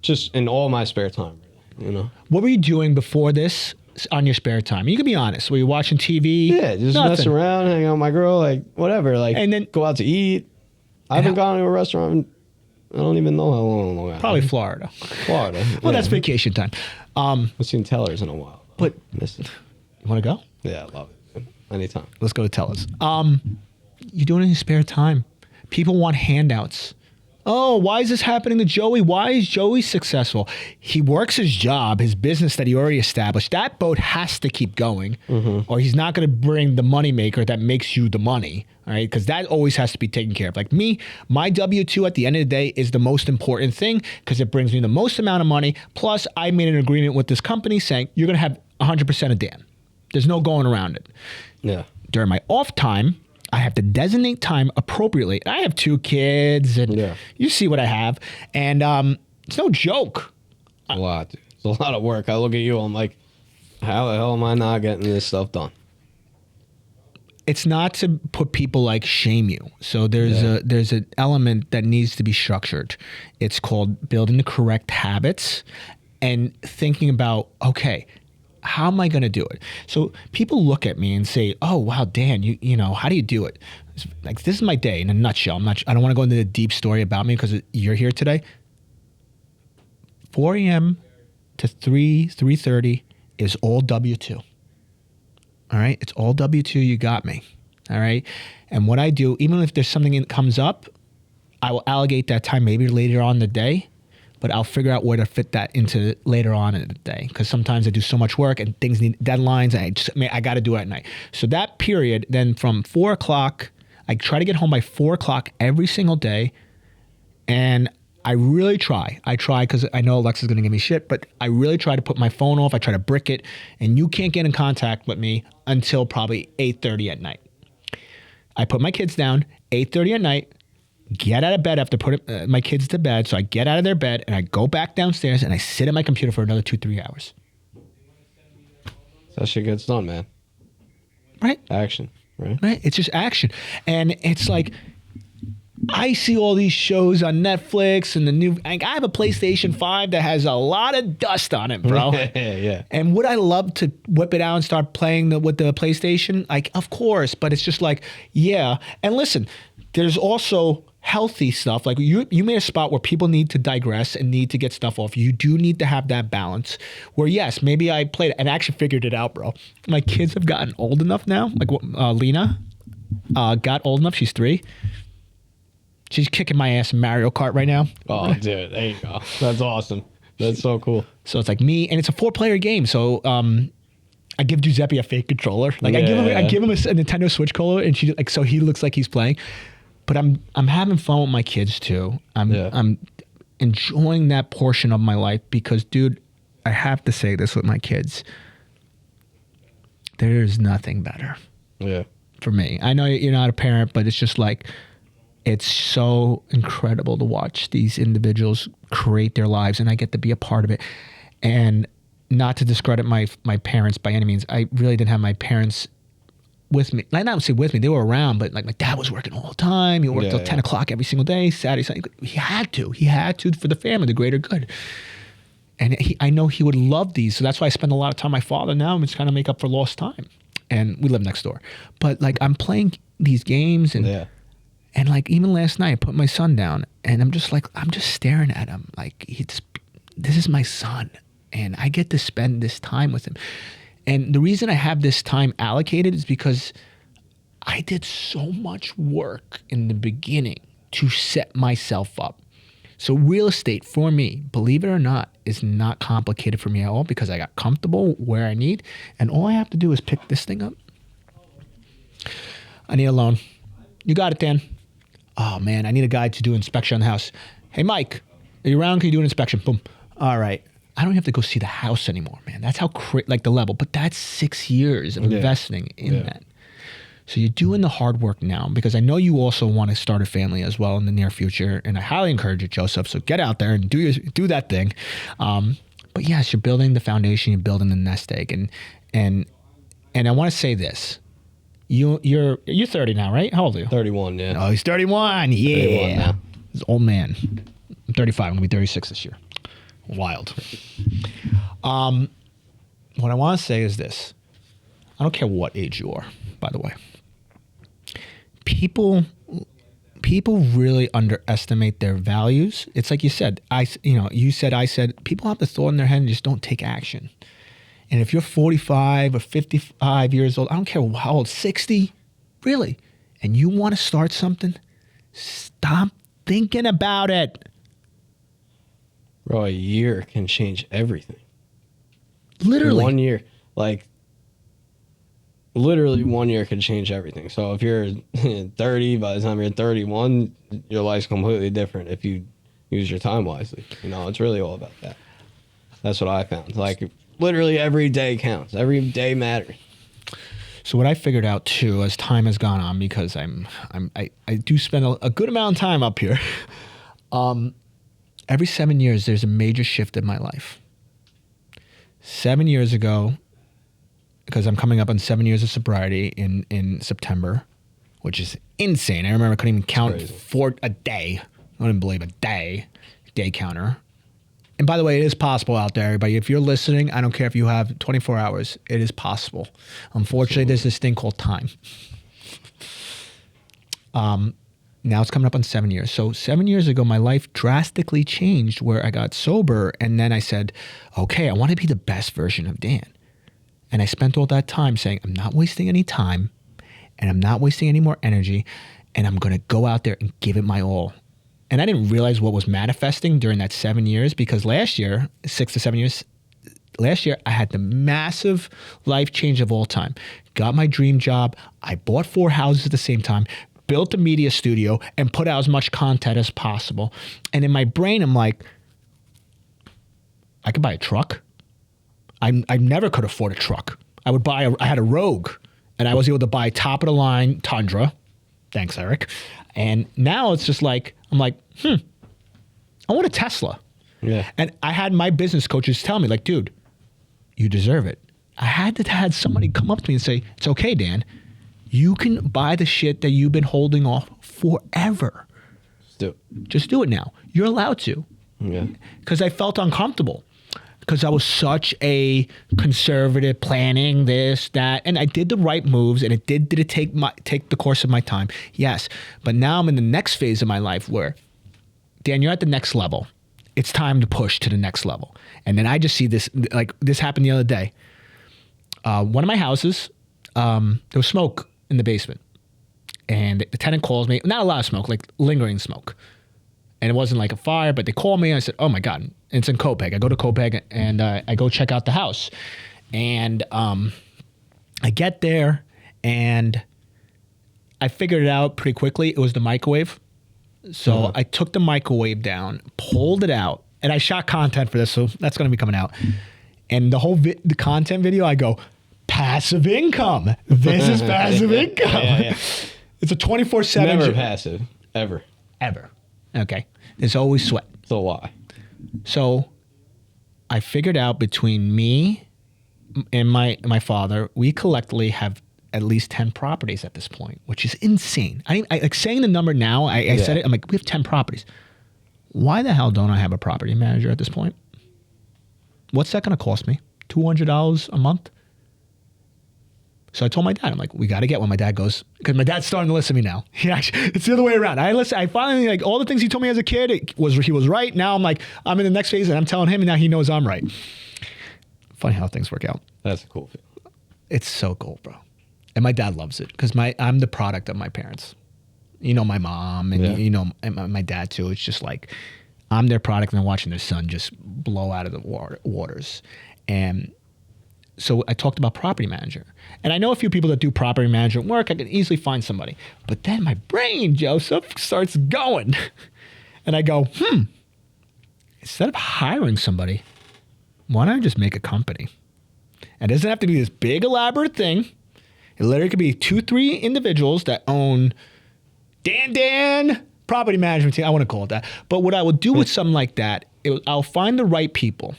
just in all my spare time, you know. What were you doing before this on your spare time? You can be honest. Were you watching TV? Yeah, just mess around, hang out with my girl, like whatever, like, and then go out to eat. I haven't gone to a restaurant. I don't even know how long. Probably Florida. Well, that's vacation time. I've seen Tellers in a while. But you want to go? Yeah, I love it. Anytime. Let's go to Tellers. You doing it in your spare time? People want handouts. Oh, why is this happening to Joey? Why is Joey successful? He works his job, his business that he already established. That boat has to keep going, or he's not going to bring the moneymaker that makes you the money, all right? Because that always has to be taken care of. Like me, my W-2 at the end of the day is the most important thing because it brings me the most amount of money. Plus, I made an agreement with this company saying you're going to have 100% of Dan. There's no going around it. Yeah. During my off time, I have to designate time appropriately. I have 2 kids, and you see what I have. And it's no joke. A lot, dude. It's a lot of work. I look at you, I'm like, how the hell am I not getting this stuff done? It's not to put people like shame you. So there's an element that needs to be structured. It's called building the correct habits and thinking about, okay, how am I going to do it? So people look at me and say, oh, wow, Dan, you know, how do you do it? Like, this is my day in a nutshell. I don't want to go into the deep story about me because you're here today. 4 a.m. to 3:30 is all W-2. All right? It's all W-2. You got me. All right? And what I do, even if there's something that comes up, I will allocate that time maybe later on in the day. but I'll figure out where to fit that into later on in the day. Because sometimes I do so much work and things need deadlines, and I got to do it at night. So that period, then from 4 o'clock, I try to get home by 4 o'clock every single day, and I really try. I try because I know Alexa's going to give me shit, but I really try to put my phone off. I try to brick it, and you can't get in contact with me until probably 8:30 at night. I put my kids down 8:30 at night, get out of bed after putting my kids to bed. So I get out of their bed and I go back downstairs and I sit at my computer for another 2-3 hours. That shit gets done, man. Right? Action, right? Right? It's just action. And it's like, I see all these shows on Netflix and I have a PlayStation 5 that has a lot of dust on it, bro. Yeah. And would I love to whip it out and start playing with the PlayStation? Like, of course, but it's just like, yeah. And listen, there's also healthy stuff. Like you made a spot where people need to digress and need to get stuff off. You do need to have that balance where, yes, maybe I played and actually figured it out, bro. My kids have gotten old enough now. Like Lena got old enough. She's 3. She's kicking my ass in Mario Kart right now. Oh, dude, there you go. That's awesome. That's so cool. So it's like me, and it's a 4-player game. So I give Giuseppe a fake controller. Like I give him a Nintendo Switch controller, and she so he looks like he's playing. But I'm having fun with my kids too. I'm enjoying that portion of my life because, dude, I have to say this with my kids. There's nothing better. Yeah. For me. I know you're not a parent, but it's just like, it's so incredible to watch these individuals create their lives, and I get to be a part of it. And not to discredit my parents by any means, I really didn't have my parents with me. I not say with me, they were around, but like my dad was working all the time. He worked till 10 o'clock every single day, Saturday, Sunday. He had to for the family, the greater good. And I know he would love these, so that's why I spend a lot of time with my father now. I'm just trying to make up for lost time. And we live next door. But like I'm playing these games and like even last night I put my son down and I'm just staring at him like this is my son and I get to spend this time with him. And the reason I have this time allocated is because I did so much work in the beginning to set myself up. So real estate for me, believe it or not, is not complicated for me at all because I got comfortable where I need, and all I have to do is pick this thing up. I need a loan. You got it, Dan. Oh man, I need a guy to do inspection on the house. Hey Mike, are you around? Can you do an inspection? Boom. All right. I don't have to go see the house anymore, man. That's how like the level. But that's 6 years of investing in that. So you're doing the hard work now because I know you also want to start a family as well in the near future, and I highly encourage you, Joseph. So get out there and do that thing. But yes, you're building the foundation. You're building the nest egg, and I want to say this. You're 30 now, right? How old are you? 31, yeah. Oh, he's 31. Yeah. 31 now. He's an old man. I'm 35. I'm going to be 36 this year. Wild. What I want to say is this. I don't care what age you are, by the way. People really underestimate their values. It's like you said. I said, people have the thought in their head and just don't take action. And if you're 45 or 55 years old, I don't care how old, 60, really, and you want to start something, stop thinking about it. Bro, a year can change everything. Literally. 1 year. Like, literally 1 year can change everything. So if you're 30, by the time you're 31, your life's completely different if you use your time wisely. It's really all about that. That's what I found. Like, literally every day counts. Every day matters. So what I figured out too, as time has gone on, because I do spend a good amount of time up here. Every 7 years, there's a major shift in my life. 7 years ago, because I'm coming up on 7 years of sobriety in September, which is insane. I remember I couldn't even count for a day. I wouldn't believe a day counter. And by the way, it is possible out there, everybody. If you're listening, I don't care if you have 24 hours. It is possible. Unfortunately, there's this thing called time. Now it's coming up on 7 years. So 7 years ago, my life drastically changed where I got sober. And then I said, okay, I want to be the best version of Dan. And I spent all that time saying, I'm not wasting any time and I'm not wasting any more energy. And I'm going to go out there and give it my all. And I didn't realize what was manifesting during that 7 years, because last year, 6 to 7 years, last year I had the massive life change of all time. Got my dream job. I bought 4 houses at the same time, built a media studio, and put out as much content as possible. And in my brain, I'm like, I could buy a truck. I never could afford a truck. I had a Rogue, and I was able to buy top of the line Tundra. Thanks, Eric. And now it's just like, I'm like, I want a Tesla. Yeah. And I had my business coaches tell me, like, dude, you deserve it. I had to have somebody come up to me and say, it's okay, Dan. You can buy the shit that you've been holding off forever. Just do it now. You're allowed to. Yeah. Because I felt uncomfortable. Because I was such a conservative, planning this, that, and I did the right moves, and did it take the course of my time? Yes. But now I'm in the next phase of my life where, Dan, you're at the next level. It's time to push to the next level. And then I just see this, like this happened the other day. One of my houses, there was smoke in the basement. And the tenant calls me, not a lot of smoke, like lingering smoke. And it wasn't like a fire, but they called me and I said, oh my God, and it's in Copiague. I go to Copiague and I go check out the house. And I get there and I figured it out pretty quickly. It was the microwave. So I took the microwave down, pulled it out, and I shot content for this, so that's going to be coming out. And the whole the content video, I go, passive income. This is passive income. Yeah. It's a 24/7. Never passive, ever. Ever. Okay. There's always sweat. So why? So I figured out between me and my father, we collectively have at least 10 properties at this point, which is insane. I like saying the number now, I said it, I'm like, we have 10 properties. Why the hell don't I have a property manager at this point? What's that going to cost me? $200 a month? So I told my dad, I'm like, we got to get one. My dad goes, because my dad's starting to listen to me now. It's the other way around. I finally, like, all the things he told me as a kid, he was right. Now I'm like, I'm in the next phase and I'm telling him, and now he knows I'm right. Funny how things work out. That's a cool feeling. It's so cool, bro. And my dad loves it because I'm the product of my parents. You know, my mom and you know, and my dad too. It's just like, I'm their product and I'm watching their son just blow out of the waters. And so I talked about property manager. And I know a few people that do property management work. I can easily find somebody. But then my brain, Joseph, starts going. And I go, instead of hiring somebody, why don't I just make a company? And it doesn't have to be this big elaborate thing. It literally could be 2-3 individuals that own Dan property management team. I want to call it that. But what I would do with something like that, I'll find the right people.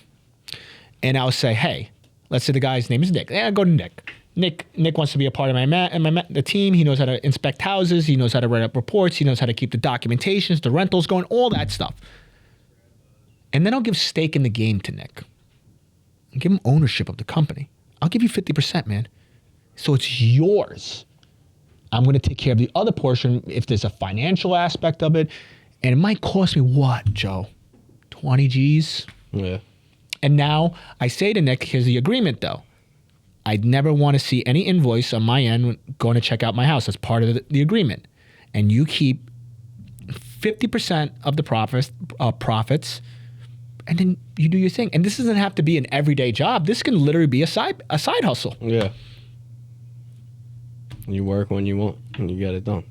And I'll say, hey, let's say the guy's name is Nick. Yeah, go to Nick. Nick wants to be a part of the team. He knows how to inspect houses. He knows how to write up reports. He knows how to keep the documentations, the rentals going, all that stuff. And then I'll give stake in the game to Nick. I'll give him ownership of the company. I'll give you 50%, man. So it's yours. I'm going to take care of the other portion if there's a financial aspect of it. And it might cost me what, Joe? 20 G's? Yeah. And now I say to Nick, here's the agreement though. I'd never want to see any invoice on my end going to check out my house. That's part of the agreement. And you keep 50% of the profits, and then you do your thing. And this doesn't have to be an everyday job. This can literally be a side hustle. Yeah. You work when you want, and you get it done.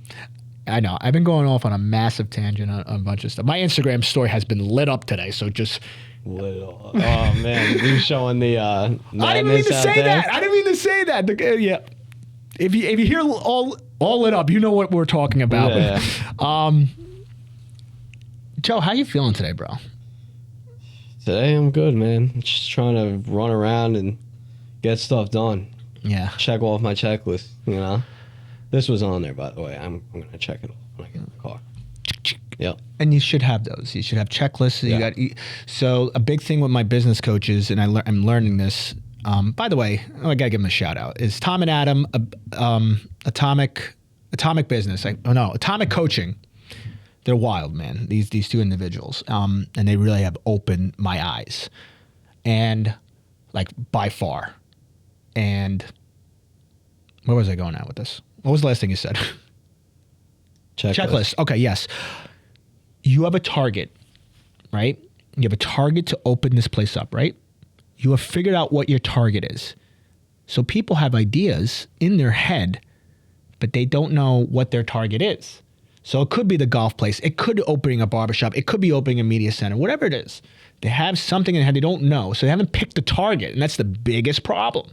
I know. I've been going off on a massive tangent on a bunch of stuff. My Instagram story has been lit up today, so just... Lit up. Oh, man. You showing the I didn't mean to say that. I didn't mean to say that. Yeah. If you hear all lit up, you know what we're talking about. Yeah. Joe, how you feeling today, bro? Today I'm good, man. Just trying to run around and get stuff done. Yeah. Check off my checklist, you know. This was on there, by the way. I'm going to check it off when I get in the car. Yep. And you should have those. You should have checklists. Yeah. So a big thing with my business coaches, and I'm learning this. By the way, I got to give them a shout out. Is Tom and Adam, Atomic Business. Atomic Coaching. They're wild, man. These two individuals, and they really have opened my eyes, and like by far. And where was I going at with this? What was the last thing you said? Checklist. Okay, yes. you have a target, right? You have a target to open this place up, right? You have figured out what your target is. So people have ideas in their head, but they don't know what their target is. So it could be the golf place. It could be opening a barbershop. It could be opening a media center, whatever it is. They have something in their head they don't know. So they haven't picked the target, and that's the biggest problem.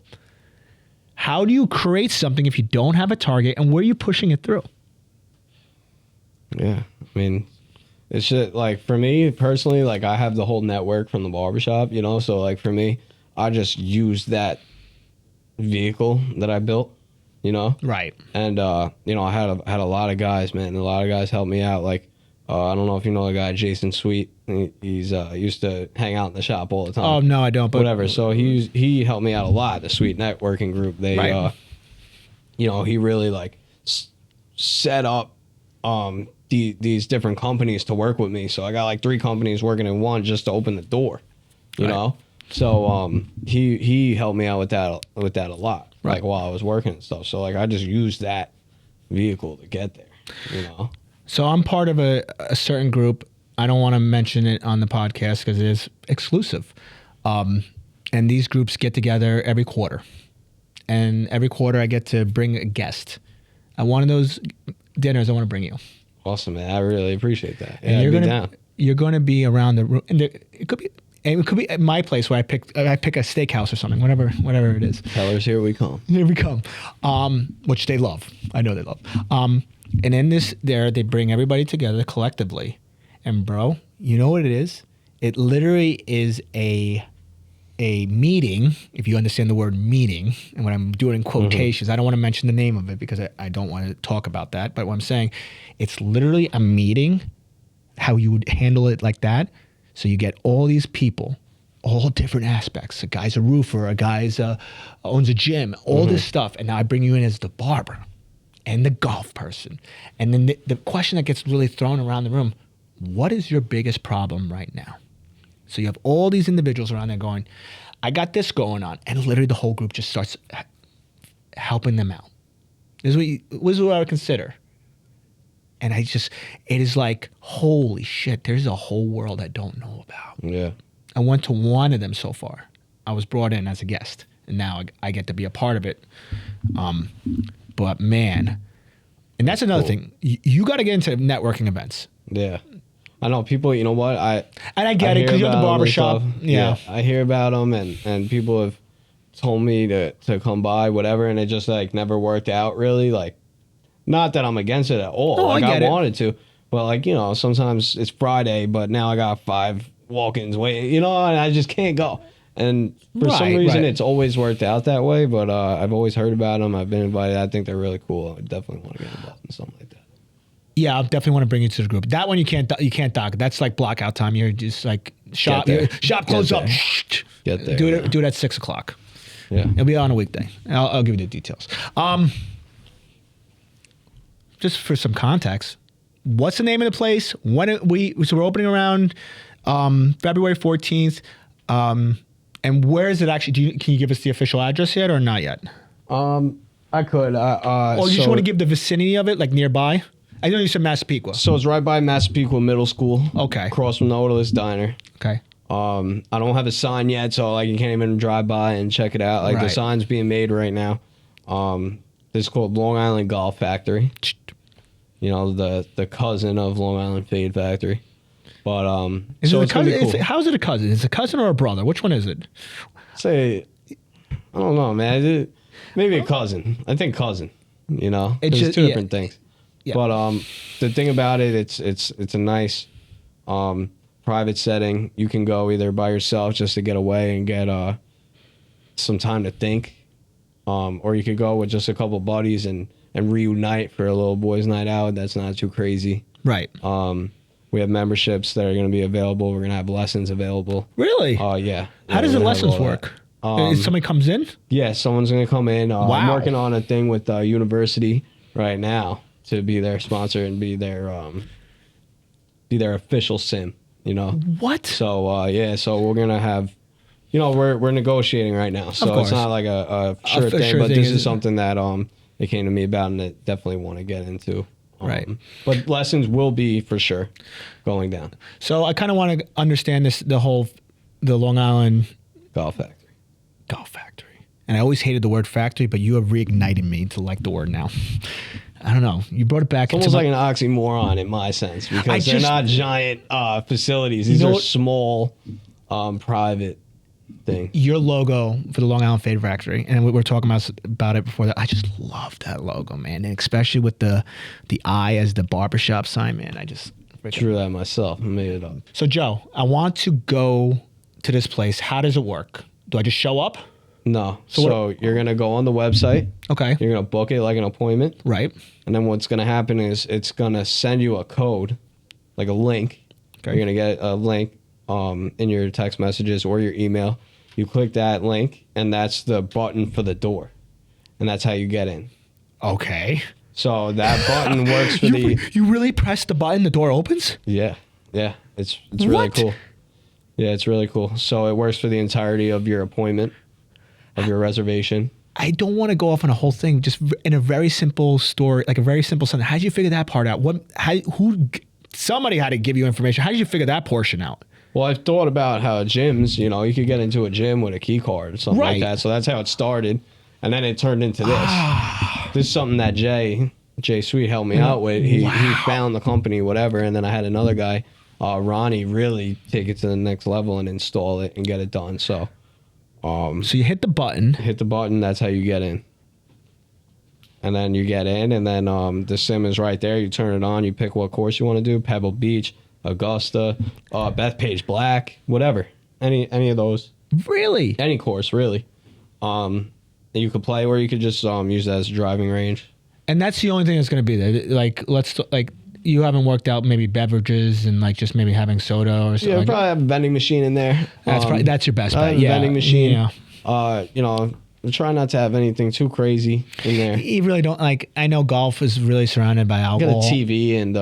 How do you create something if you don't have a target, and where are you pushing it through? Yeah, I mean, it's just like for me personally, like I have the whole network from the barbershop, you know, so like for me, I just use that vehicle that I built, you know? Right. And, you know, I had a lot of guys, man. A lot of guys helped me out. Like, I don't know if you know the guy, Jason Sweet. He's used to hang out in the shop all the time. Oh, no, I don't. But whatever. So he helped me out a lot, the Sweet Networking Group. They, right. You know, he really, like, set up these different companies to work with me. So I got, like, 3 companies working in one just to open the door, you know? So he helped me out with that a lot, right. like while I was working and stuff. So like I just used that vehicle to get there, you know. So I'm part of a certain group. I don't want to mention it on the podcast because it is exclusive. And these groups get together every quarter, and every quarter I get to bring a guest. At one of those dinners, I want to bring you. Awesome, man! I really appreciate that. And you're gonna be around the room, and it could be at my place where I pick a steakhouse or something, whatever it is. Tellers, here we come. Here we come. Which they love. I know they love. And in they bring everybody together collectively. And bro, you know what it is? It literally is a meeting, if you understand the word meeting, and when I'm doing in quotations, I don't want to mention the name of it because I don't want to talk about that. But what I'm saying, it's literally a meeting, how you would handle it like that. So you get all these people, all different aspects. A guy's a roofer, a guy's owns a gym, all this stuff. And now I bring you in as the barber and the golf person. And then the question that gets really thrown around the room, what is your biggest problem right now? So you have all these individuals around there going, I got this going on. And literally the whole group just starts helping them out. This is what I would consider. And it is like, holy shit, there's a whole world I don't know about. Yeah. I went to one of them so far. I was brought in as a guest, and now I get to be a part of it. But man, and that's another thing. You got to get into networking events. Yeah. I know people, you know what? I get it because you're at the barbershop. Yeah. I hear about them, and people have told me to come by, whatever, and it just like never worked out really. Like, not that I'm against it at all. No, like I wanted to, but like, you know, sometimes it's Friday, but now I got 5 walk-ins waiting, you know, and I just can't go. And for some reason, it's always worked out that way. But I've always heard about them. I've been invited. I think they're really cool. I definitely want to get involved in something like that. Yeah, I definitely want to bring you to the group. That one you can't dock. That's like blackout time. You're just like shop close up. Get there. Do it at 6:00. Yeah, it'll be on a weekday. I'll give you the details. Just for some context, what's the name of the place? So we're opening around February 14th. And where is it actually? Can you give us the official address yet or not yet? I could. Or you just want to give the vicinity of it, like nearby? I know you said Massapequa. So it's right by Massapequa Middle School. Okay. Across from the Odalist Diner. Okay. I don't have a sign yet, so like you can't even drive by and check it out. Like the sign's being made right now. This is called Long Island Golf Factory. You know, the cousin of Long Island Fade Factory. But is so it a cousin? cool. How is it a cousin? Is it a cousin or a brother? Which one is it? Say, I don't know, man. Maybe a cousin. I think cousin. You know, it's just 2 different things. Yeah. But the thing about it, it's a nice private setting. You can go either by yourself just to get away and get some time to think, or you could go with just a couple buddies and reunite for a little boys' night out. That's not too crazy. Right. We have memberships that are going to be available. We're going to have lessons available. Really? Yeah. How does the lessons work? Somebody comes in? Yeah, someone's going to come in. Wow. I'm working on a thing with university right now to be their sponsor and be their official sim, you know? What? So, so we're going to have, you know, we're negotiating right now. So it's not like a sure thing, but this is something that they came to me about and they definitely want to get into. Right. But lessons will be for sure going down. So I kind of want to understand the Long Island Golf factory. golf factory. And I always hated the word factory, but you have reignited me to like the word now. I don't know. You brought it back. It's almost like an oxymoron in my sense because they're not giant facilities. These are small, private thing. Your logo for the Long Island Fade Factory, and we were talking about it before that. I just love that logo, man, and especially with the eye as the barbershop sign, man. I just drew that myself. I made it up. So Joe, I want to go to this place. How does it work? Do I just show up? No. So you're gonna go on the website. Okay. You're gonna book it like an appointment. Right. And then what's gonna happen is it's gonna send you a code, like a link. Okay. You're gonna get a link in your text messages or your email. You click that link, and that's the button for the door, and that's how you get in. Okay. So that button works for You really press the button, the door opens? Yeah. It's really cool. Yeah, it's really cool. So it works for the entirety of your appointment, of your reservation. I don't want to go off on a whole thing. Just in a very simple story, like a very simple sentence. How did you figure that part out? Somebody had to give you information. How did you figure that portion out? Well, I've thought about how gyms, you could get into a gym with a key card or something like that. So that's how it started. And then it turned into this. This is something that Jay Sweet helped me out with. He found the company, whatever. And then I had another guy, Ronnie, really take it to the next level and install it and get it done. So you hit the button. Hit the button. That's how you get in. And then you get in, and then the sim is right there. You turn it on. You pick what course you want to do. Pebble Beach, Augusta, Bethpage Black, whatever. Any of those. Really? Any course, really. You could play, or you could just use that as a driving range. And that's the only thing that's going to be there. Like, you haven't worked out maybe beverages and like just maybe having soda or something. Yeah, we probably have a vending machine in there. That's your best bet. Yeah, vending machine. Yeah. Try not to have anything too crazy in there. You really don't like. I know golf is really surrounded by alcohol. Got a TV and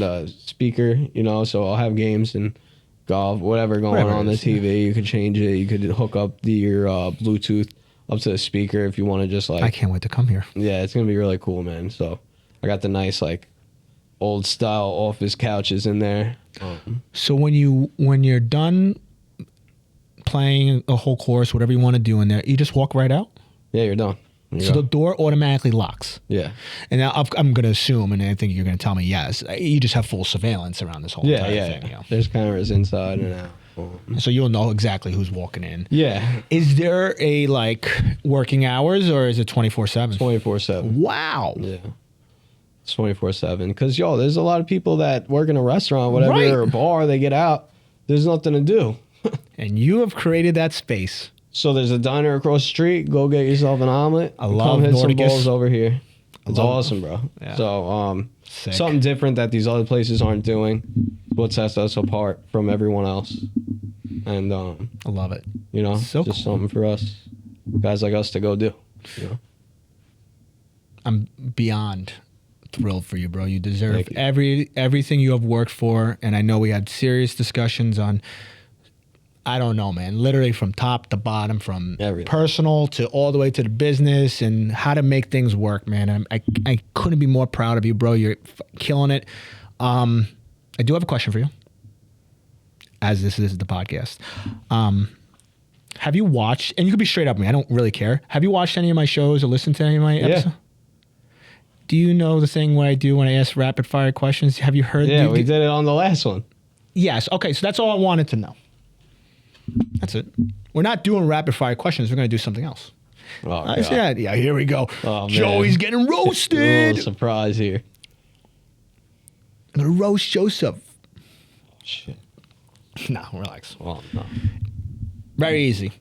a speaker, so I'll have games and golf, whatever going on the TV. You could change it. You could hook up your Bluetooth up to the speaker if you want to just like. I can't wait to come here. Yeah, it's gonna be really cool, man. So I got the nice like old style office couches in there. So when you're done playing a whole course, whatever you want to do in there, you just walk right out? Yeah, you're done. So the door automatically locks? Yeah. And now I'm going to assume, and I think you're going to tell me yes, you just have full surveillance around this whole entire thing. Yeah. There's cameras inside and out. So you'll know exactly who's walking in. Yeah. Is there a working hours, or is it 24/7? 24/7. Wow. Yeah. It's 24/7. Because, there's a lot of people that work in a restaurant, whatever, or a bar, they get out. There's nothing to do. And you have created that space. So there's a diner across the street. Go get yourself an omelet. I love Come hit some Nordigus. balls over here. It's awesome, bro. Yeah. So Sick. something different that these other places aren't doing. What sets us apart from everyone else. And I love it. So just something for us, guys like us, to go do. I'm beyond thrilled for you, bro. You deserve everything you have worked for, and I know we had serious discussions on. I don't know, man. Literally from top to bottom, from everything. Personal to all the way to the business and how to make things work, man. I couldn't be more proud of you, bro. You're killing it. I do have a question for you, as this is the podcast. Have you watched, and you can be straight up with me, I don't really care. Have you watched any of my shows or listened to any of my episodes? Yeah. Do you know the thing what I do when I ask rapid fire questions? Have you heard? Yeah, we did it on the last one. Yes. Okay, so that's all I wanted to know. That's it. We're not doing rapid fire questions. We're going to do something else. Oh, God. Yeah, here we go. Oh, Joey's getting roasted. A little surprise here. I'm going to roast Joseph. Shit. No, relax. Well, no. Very easy.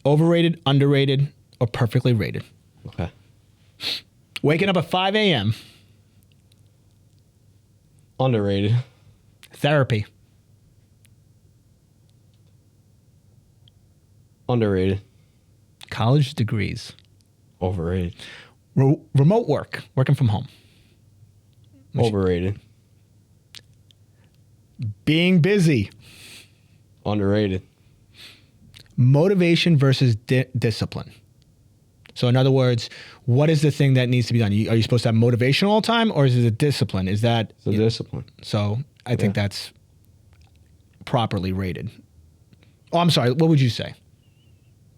Overrated, underrated, or perfectly rated? Okay. Waking up at 5 a.m. Underrated. Therapy. Underrated. College degrees. Overrated. Remote work. Working from home. Overrated. Being busy. Underrated. Motivation versus discipline. So in other words, what is the thing that needs to be done? Are you supposed to have motivation all the time, or is it a discipline? Is that It's a discipline. So I think that's properly rated. Oh, I'm sorry. What would you say?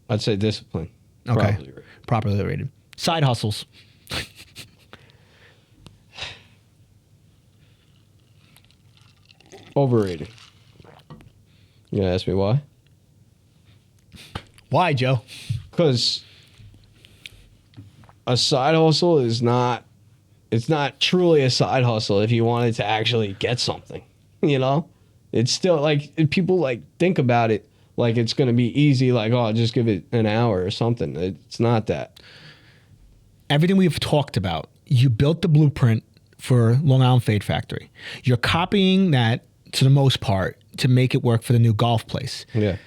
I'd say discipline. Okay. Probably rated. Properly rated. Side hustles. Overrated. You gonna ask me why? Why, Joe? Because a side hustle is not, it's not truly a side hustle if you wanted to actually get something, you know? It's still like, people like think about it like it's going to be easy, like, oh, just give it an hour or something. It's not that. Everything we've talked about, you built the blueprint for Long Island Fade Factory. You're copying that to the most part to make it work for the new golf place. Yeah.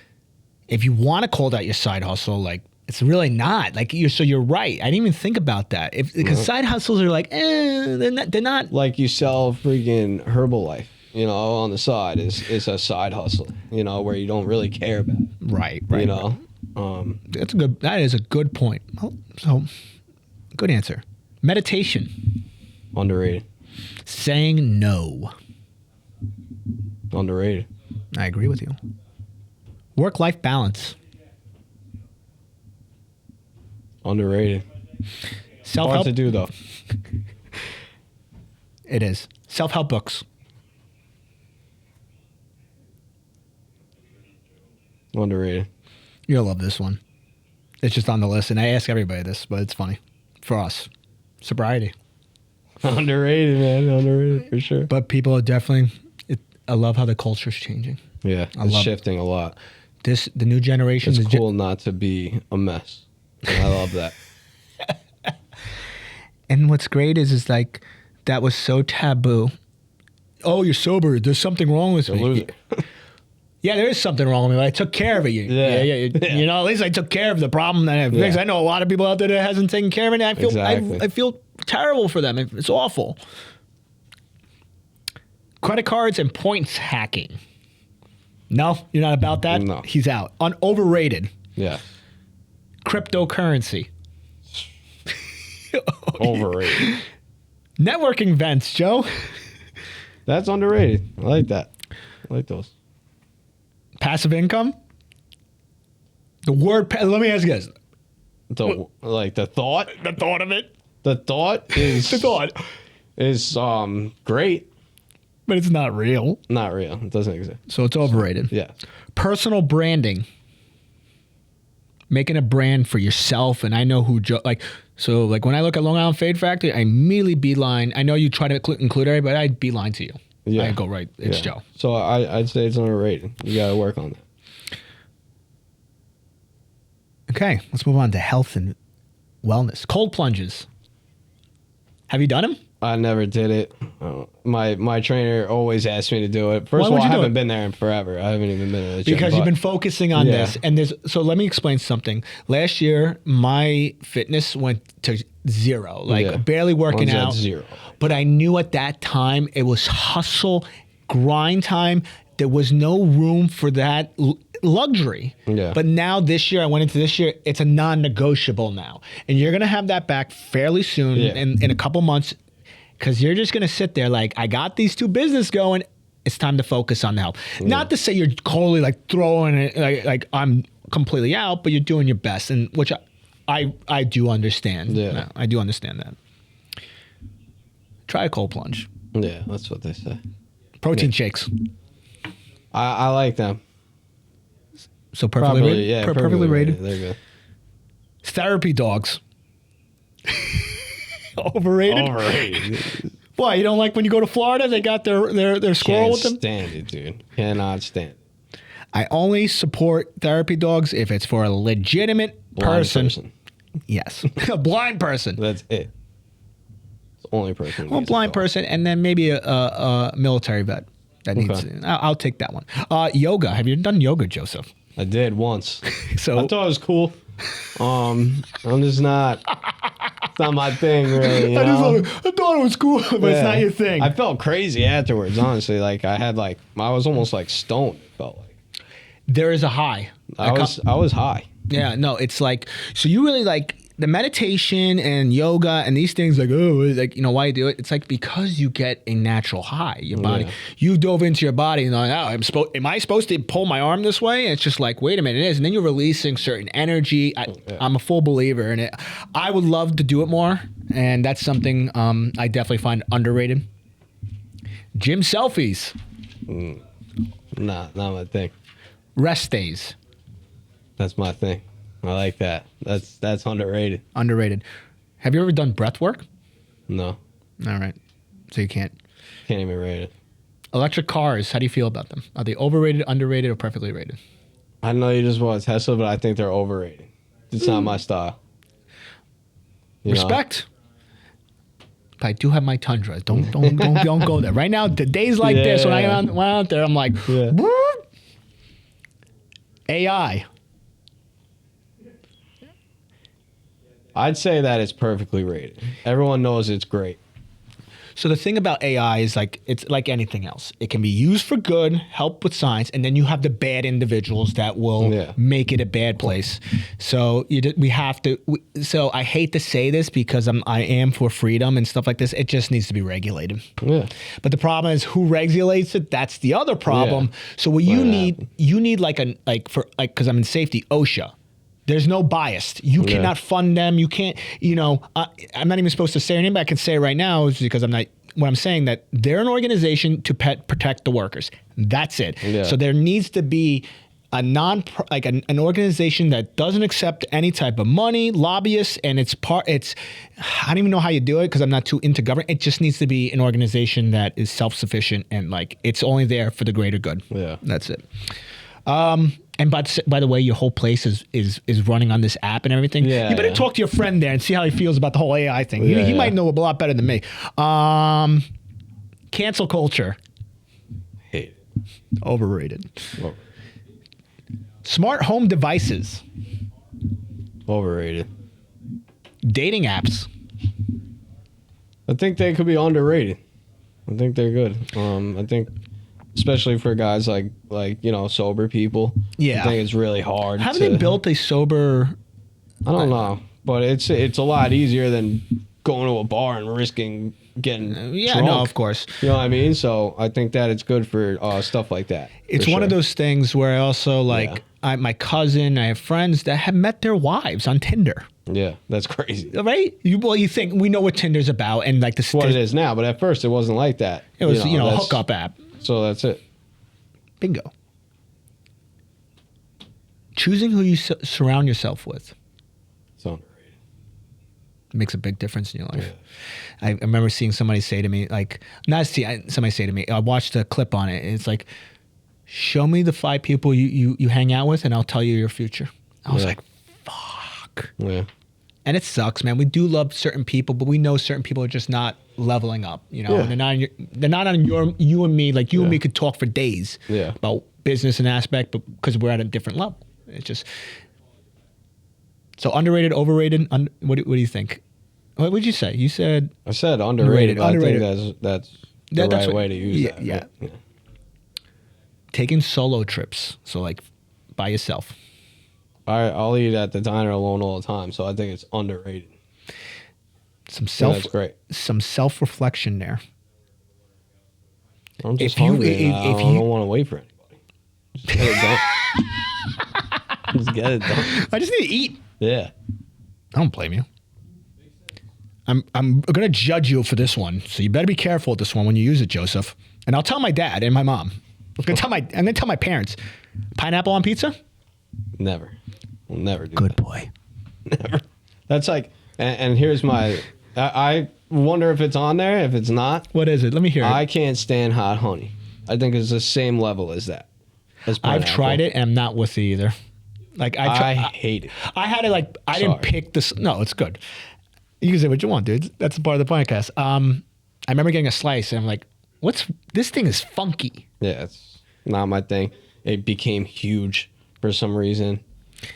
If you want to call that your side hustle, like, it's really not. Like, you're right. I didn't even think about that. Because side hustles are like, they're not. Like you sell freaking Herbalife, you know, on the side is a side hustle, you know, where you don't really care about it. Right. You know? That is a good point. Well, so, good answer. Meditation. Underrated. Saying no. Underrated. I agree with you. Work-life balance. Underrated. Self-help. Hard to do, though. It is. Self-help books. Underrated. You'll love this one. It's just on the list, and I ask everybody this, but it's funny. For us. Sobriety. Underrated, man. Underrated, for sure. But people are definitely... I love how the culture's changing. Yeah, it's shifting a lot. The new generation... It's cool not to be a mess. And I love that. And what's great is like, that was so taboo. Oh, you're sober. There's something wrong with me. Loser. Yeah, there is something wrong with me. But I took care of it. Yeah. You know, at least I took care of the problem that I have. Because I know a lot of people out there that hasn't taken care of it. And I feel I feel terrible for them. It's awful. Credit cards and points hacking. No, you're not about that? No. He's out. Overrated. Yeah. Cryptocurrency. Overrated. Networking events, Joe. That's underrated. I like that. I like those. Passive income. The word. Let me ask you guys. The thought. The thought of it. The thought is. The thought. Is great. But it's not real. Not real. It doesn't exist. So it's overrated. Yeah. Personal branding. Making a brand for yourself, and I know who Joe. So when I look at Long Island Fade Factory, I immediately beeline. I know you try to include everybody, but I beeline to you. Yeah. I go right. It's Joe. So I'd say it's underrated. You got to work on that. Okay, let's move on to health and wellness. Cold plunges. Have you done them? I never did it. My trainer always asked me to do it. First of all, I haven't been there in forever. I haven't even been in the gym. Because you've been focusing on this. And so let me explain something. Last year, my fitness went to zero. Barely working out. Zero. But I knew at that time it was hustle, grind time. There was no room for that luxury. Yeah. But now this year, I went into this year, it's a non-negotiable now. And you're going to have that back fairly soon in a couple months. Because you're just going to sit there like, I got these two business going. It's time to focus on the health. Yeah. Not to say you're totally throwing it, like I'm completely out, but you're doing your best. And which I do understand. Yeah. I do understand that. Try a cold plunge. Yeah, that's what they say. Protein shakes. I like them. So perfectly rated? Yeah, perfectly rated. They're good. Therapy dogs. Overrated? Why, you don't like when you go to Florida, they got their squirrel with them? Can't stand it, dude. Cannot stand it. I only support therapy dogs if it's for a legitimate person. Yes. A blind person. That's it. It's the only person. Well, a blind person, and then maybe a military vet that needs it. I'll take that one. Yoga. Have you done yoga, Joseph? I did once. So I thought it was cool. I'm just not. It's not my thing, really. I thought it was cool, but it's not your thing. I felt crazy afterwards, honestly. I was almost stoned. It felt like there is a high. I was high. Yeah, no, it's so you really the meditation and yoga and these things, like, oh, like, you know, why you do it? It's like because you get a natural high. Your body, you dove into your body and like, oh, am I supposed to pull my arm this way? And it's just like, wait a minute, it is. And then you're releasing certain energy. I'm a full believer in it. I would love to do it more. And that's something I definitely find underrated. Gym selfies. Not my thing. Rest days. That's my thing. I like that. That's underrated. Underrated. Have you ever done breath work? No. All right. So you can't. Can't even rate it. Electric cars, how do you feel about them? Are they overrated, underrated, or perfectly rated? I know you just want Tesla, but I think they're overrated. It's not my style. You know? Respect. But I do have my Tundra. Don't go there. Right now, the days like this, when I went out there, I'm like, AI. I'd say that it's perfectly rated. Everyone knows it's great. So the thing about AI is like it's like anything else. It can be used for good, help with science, and then you have the bad individuals that will make it a bad place. So we have to. So I hate to say this because I am for freedom and stuff like this. It just needs to be regulated. Yeah. But the problem is who regulates it. That's the other problem. Yeah. So what you need because I'm in safety, OSHA. There's no bias. You cannot fund them. You can't, I'm not even supposed to say anything, but I can say it right now is because what I'm saying that they're an organization to protect the workers. That's it. Yeah. So there needs to be an organization that doesn't accept any type of money, lobbyists, and I don't even know how you do it because I'm not too into government. It just needs to be an organization that is self-sufficient and it's only there for the greater good. Yeah. That's it. And by the way, your whole place is running on this app and everything. Yeah, you better talk to your friend there and see how he feels about the whole AI thing. He might know a lot better than me. Cancel culture. Hate it. Overrated. Smart home devices. Overrated. Dating apps. I think they could be underrated. I think they're good. I think especially for guys like sober people. Yeah. I think it's really hard. Haven't they built a sober? I don't know, but it's a lot easier than going to a bar and risking getting drunk. No, of course. You know what I mean? So I think that it's good for stuff like that. It's one of those things where I also my cousin, I have friends that have met their wives on Tinder. Yeah, that's crazy. Right? You think we know what Tinder's about and it's what it is now, but at first it wasn't like that. It was a hookup app. So that's it. Bingo. Choosing who you surround yourself with. It's underrated. Makes a big difference in your life. Yeah. I remember seeing somebody say to me, I watched a clip on it, and it's like, show me the 5 people you hang out with, and I'll tell you your future. I was like, fuck. Yeah. And it sucks, man. We do love certain people, but we know certain people are just not leveling up. And they're not on you and me. Like you and me could talk for days about business and aspect, but because we're at a different level. It's just so underrated, overrated. What do you think? What would you say? You said I said underrated. But underrated. I think that's the right way to use that. Yeah. Taking solo trips, so by yourself. I'll eat at the diner alone all the time, so I think it's underrated. That's great. Some self-reflection there. I'm just hungry. I don't want to wait for anybody. Just get it done. Just get it done. I just need to eat. Yeah. I don't blame you. I'm gonna judge you for this one, so you better be careful with this one when you use it, Joseph. And I'll tell my dad and my mom. I'm gonna tell my parents. Pineapple on pizza? Never. We'll never do Good that. Boy. Never. That's and here's my, I wonder if it's on there. If it's not. What is it? Let me hear it. I can't stand hot honey. I think it's the same level as that. I've tried it and I'm not with it either. I hate it. I had it I didn't pick this. No, it's good. You can say what you want, dude. That's a part of the podcast. I remember getting a slice and I'm like, this thing is funky. Yeah, it's not my thing. It became huge for some reason.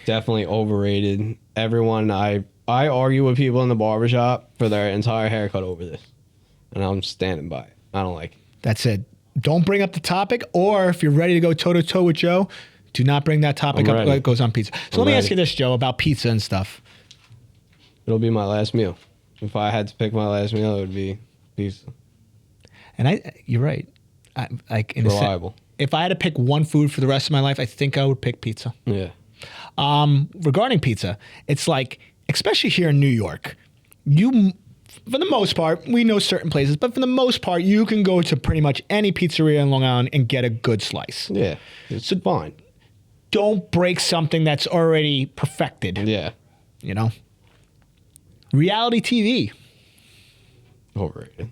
Definitely overrated. Everyone, I argue with people in the barbershop for their entire haircut over this. And I'm standing by it. I don't like it. That's it. Don't bring up the topic, or if you're ready to go toe-to-toe with Joe, do not bring that topic up. It goes on pizza. So let me ask you this, Joe, about pizza and stuff. It'll be my last meal. If I had to pick my last meal, it would be pizza. And you're right. Like in Reliable. if I had to pick one food for the rest of my life, I think I would pick pizza. Yeah. Regarding pizza, it's like, especially here in New York, you, for the most part, we know certain places, but for the most part, you can go to pretty much any pizzeria in Long Island and get a good slice. Yeah. It's fine. Don't break something that's already perfected. Yeah. You know? Reality TV. Overrated.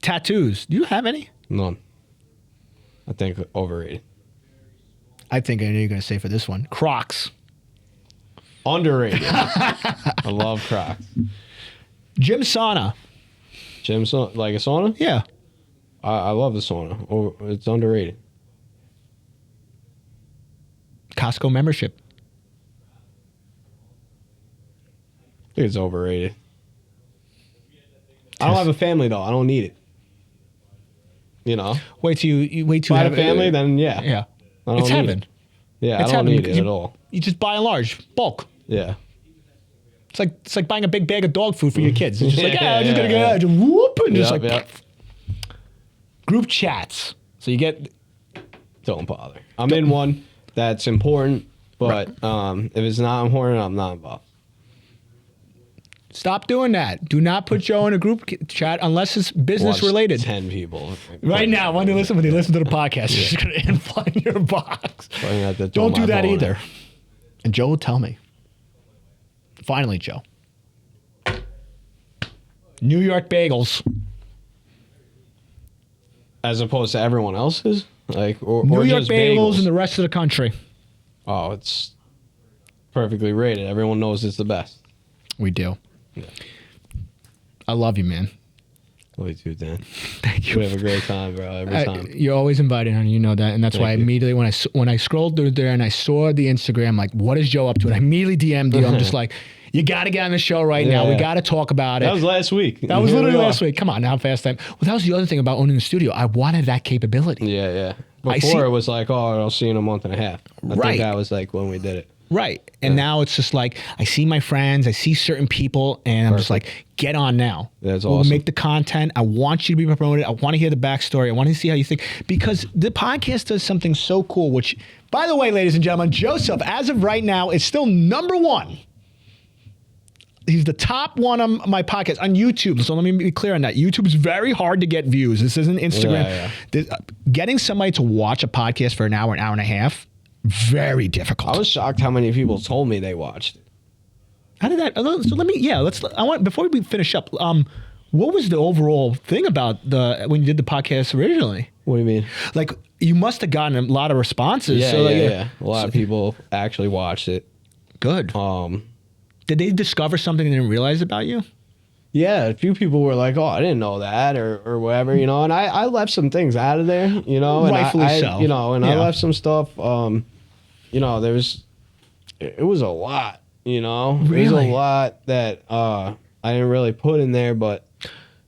Tattoos. Do you have any? None. I think overrated. I think I know you're going to say for this one. Crocs. Underrated. I love Crocs. Gym sauna. Gym sauna, like a sauna? Yeah. I love the sauna. It's underrated. Costco membership. I think it's overrated. I don't have a family though. I don't need it. You know? Wait till you wait till If I you had a family, then yeah. Yeah. I don't It's need heaven. it. Yeah, It's I don't heaven need because it at all. You just buy a large bulk. Yeah. It's like buying a big bag of dog food for your kids. It's just like, Yeah, I'm just gonna yeah, get just whoop and just Yep, like yep. group chats. So you get Don't bother. I'm in one that's important, but if it's not important, I'm not involved. stop doing that. Do not put Joe in a group chat unless it's business Watch related. 10 people. Right now, when they listen to the podcast, you're just gonna inflame your box. Probably have to throw Don't my do that phone either. in. And Joe will tell me. Finally, Joe. New York bagels. As opposed to everyone else's? Or New York just bagels and the rest of the country. Oh, it's perfectly rated. Everyone knows it's the best. We do. Yeah. I love you, man. Love you too, Dan. Thank you. We have a great time, bro. Every time. You're always invited, honey. You know that, and that's why I Thank you. immediately when I scrolled through there and I saw the Instagram, like, what is Joe up to? And I immediately DM'd you. I'm just like, you got to get on the show right now. We Yeah. got to talk about it. That was last week. That was Here literally we are. last week. Come on, now how fast time. Well, that was the other thing about owning the studio. I wanted that capability. Yeah, yeah. I see- Before it was like, oh, I'll see you in a month and a half. I Right. think that was like when we did it. Right. And now it's just like, I see my friends, I see certain people, and I'm just like, get on now. That's We'll awesome. make the content. I want you to be promoted. I want to hear the backstory. I want to see how you think. Because the podcast does something so cool, which, by the way, ladies and gentlemen, Joseph, as of right now, is still number one. He's the top one on my podcast on YouTube. So let me be clear on that. YouTube is very hard to get views. This isn't Instagram. Yeah. Getting somebody to watch a podcast for an hour and a half, very difficult. I was shocked how many people told me they watched it. How did that? So let me. Yeah, let's. I want before we finish up. What was the overall thing about when you did the podcast originally? What do you mean? Like, you must have gotten a lot of responses. Yeah, so like, yeah. A lot of people actually watched it. Good. Did they discover something they didn't realize about you? Yeah, a few people were like, "Oh, I didn't know that," or whatever, you know. And I left some things out of there, you know. And Rightfully I, so. You know, and I Yeah. left some stuff. You know, it was a lot, you know. It was Really? a lot that I didn't really put in there, but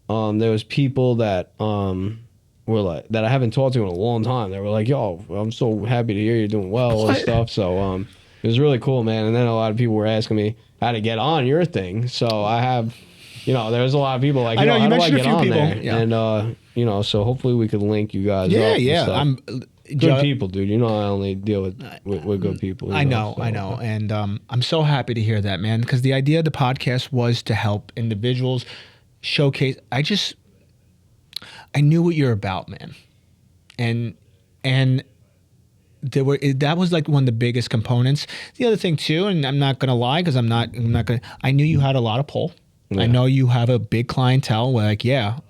there was people that were like that I haven't talked to in a long time. They were like, "Yo, I'm so happy to hear you're doing well and What? stuff." So it was really cool, man. And then a lot of people were asking me how to get on your thing. So I have, you know, there's a lot of people like, I know, "Yo, you how do I mentioned a get few on people. there?" Yeah. And you know, so hopefully we could link you guys. Yeah, up and yeah. stuff. I'm Good people, dude. You know, I only deal with good people. You I know, so, I know, and I'm so happy to hear that, man. Because the idea of the podcast was to help individuals showcase. I knew what you're about, man, and that was like one of the biggest components. The other thing too, and I'm not gonna lie because I'm not gonna. I knew you had a lot of pull. I know you have a big clientele. Where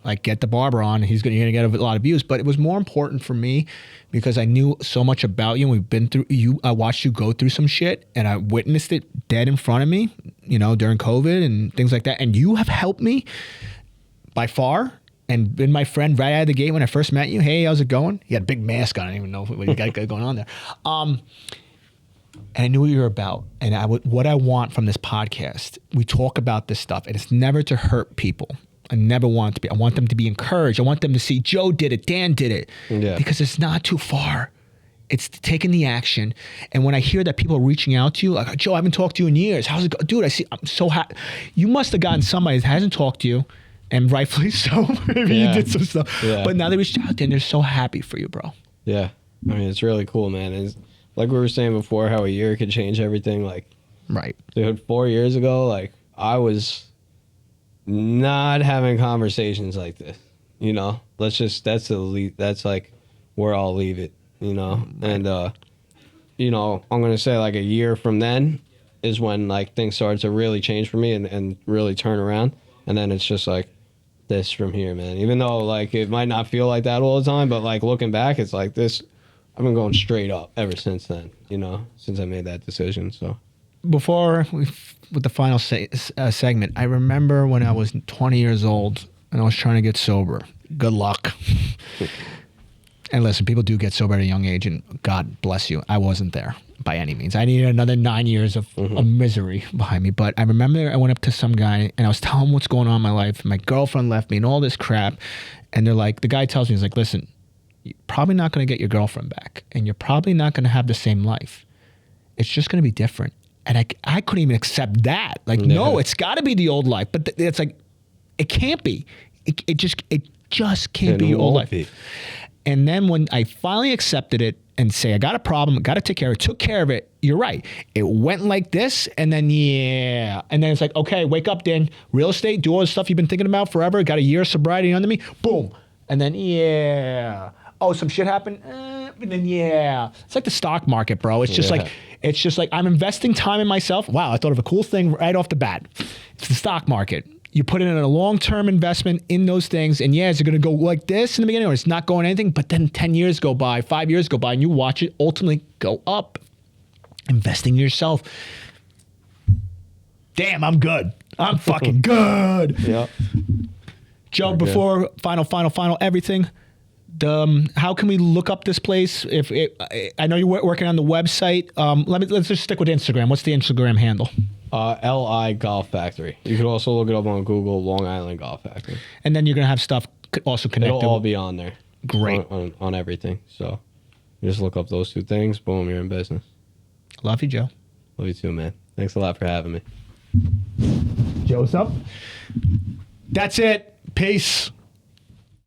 like, get the Barber on. You're gonna get a lot of views. But it was more important for me because I knew so much about you. And we've been through you. I watched you go through some shit, and I witnessed it dead in front of me. You know, during COVID and things like that. And you have helped me by far. And been my friend right out of the gate when I first met you. Hey, how's it going? He had a big mask on. I didn't even know what you got going on there. And I knew what you were about. And what I want from this podcast, we talk about this stuff, and it's never to hurt people. I never want it to be. I want them to be encouraged. I want them to see Joe did it, Dan did it. Yeah. Because it's not too far. It's taking the action. And when I hear that people are reaching out to you, like, Joe, I haven't talked to you in years. How's it go? Dude, I'm so happy. You must have gotten somebody that hasn't talked to you, and rightfully so. Maybe you did some stuff. Yeah. But now they reached out to you, and they're so happy for you, bro. Yeah. I mean, it's really cool, man. It's, like we were saying before, how a year could change everything. Like, right. Dude, 4 years ago, like, I was not having conversations like this. You know? That's like where I'll leave it. You know, and you know, I'm gonna say like a year from then is when like things started to really change for me and really turn around, and then it's just like this from here, man. Even though like it might not feel like that all the time, but like looking back, it's like this. I've been going straight up ever since then. You know, since I made that decision. So with the final segment, I remember when I was 20 years old and I was trying to get sober. Good luck. And listen, people do get sober at a young age, and God bless you. I wasn't there by any means. I needed another 9 years of misery behind me. But I remember I went up to some guy, and I was telling him what's going on in my life. My girlfriend left me and all this crap. And they're like, the guy tells me, he's like, listen, you're probably not going to get your girlfriend back, and you're probably not going to have the same life. It's just going to be different. And I couldn't even accept that. Like, no, it's got to be the old life. But it's like, it can't be. It just can't be your old life. And then when I finally accepted it and say, I got a problem, got to take care of it, took care of it, you're right. It went like this, and then, And then it's like, okay, wake up, Dan. Real estate, do all the stuff you've been thinking about forever. Got a year of sobriety under me. Boom. And then, Oh, some shit happened. And then, It's like the stock market, bro. It's just like I'm investing time in myself. Wow, I thought of a cool thing right off the bat. It's the stock market. You put it in a long-term investment in those things, and is it going to go like this in the beginning, or it's not going anything? But then 10 years go by, 5 years go by, and you watch it ultimately go up. Investing in yourself. Damn, I'm good. I'm fucking good. Yeah. Joe, before final everything, how can we look up this place? I know you're working on the website. Let's just stick with Instagram. What's the Instagram handle? LI Golf Factory. You could also look it up on Google, Long Island Golf Factory. And then you're going to have stuff also connected. It'll all be on there. Great. On everything. So you just look up those two things. Boom, you're in business. Love you, Joe. Love you too, man. Thanks a lot for having me. Joe, what's up? That's it. Peace.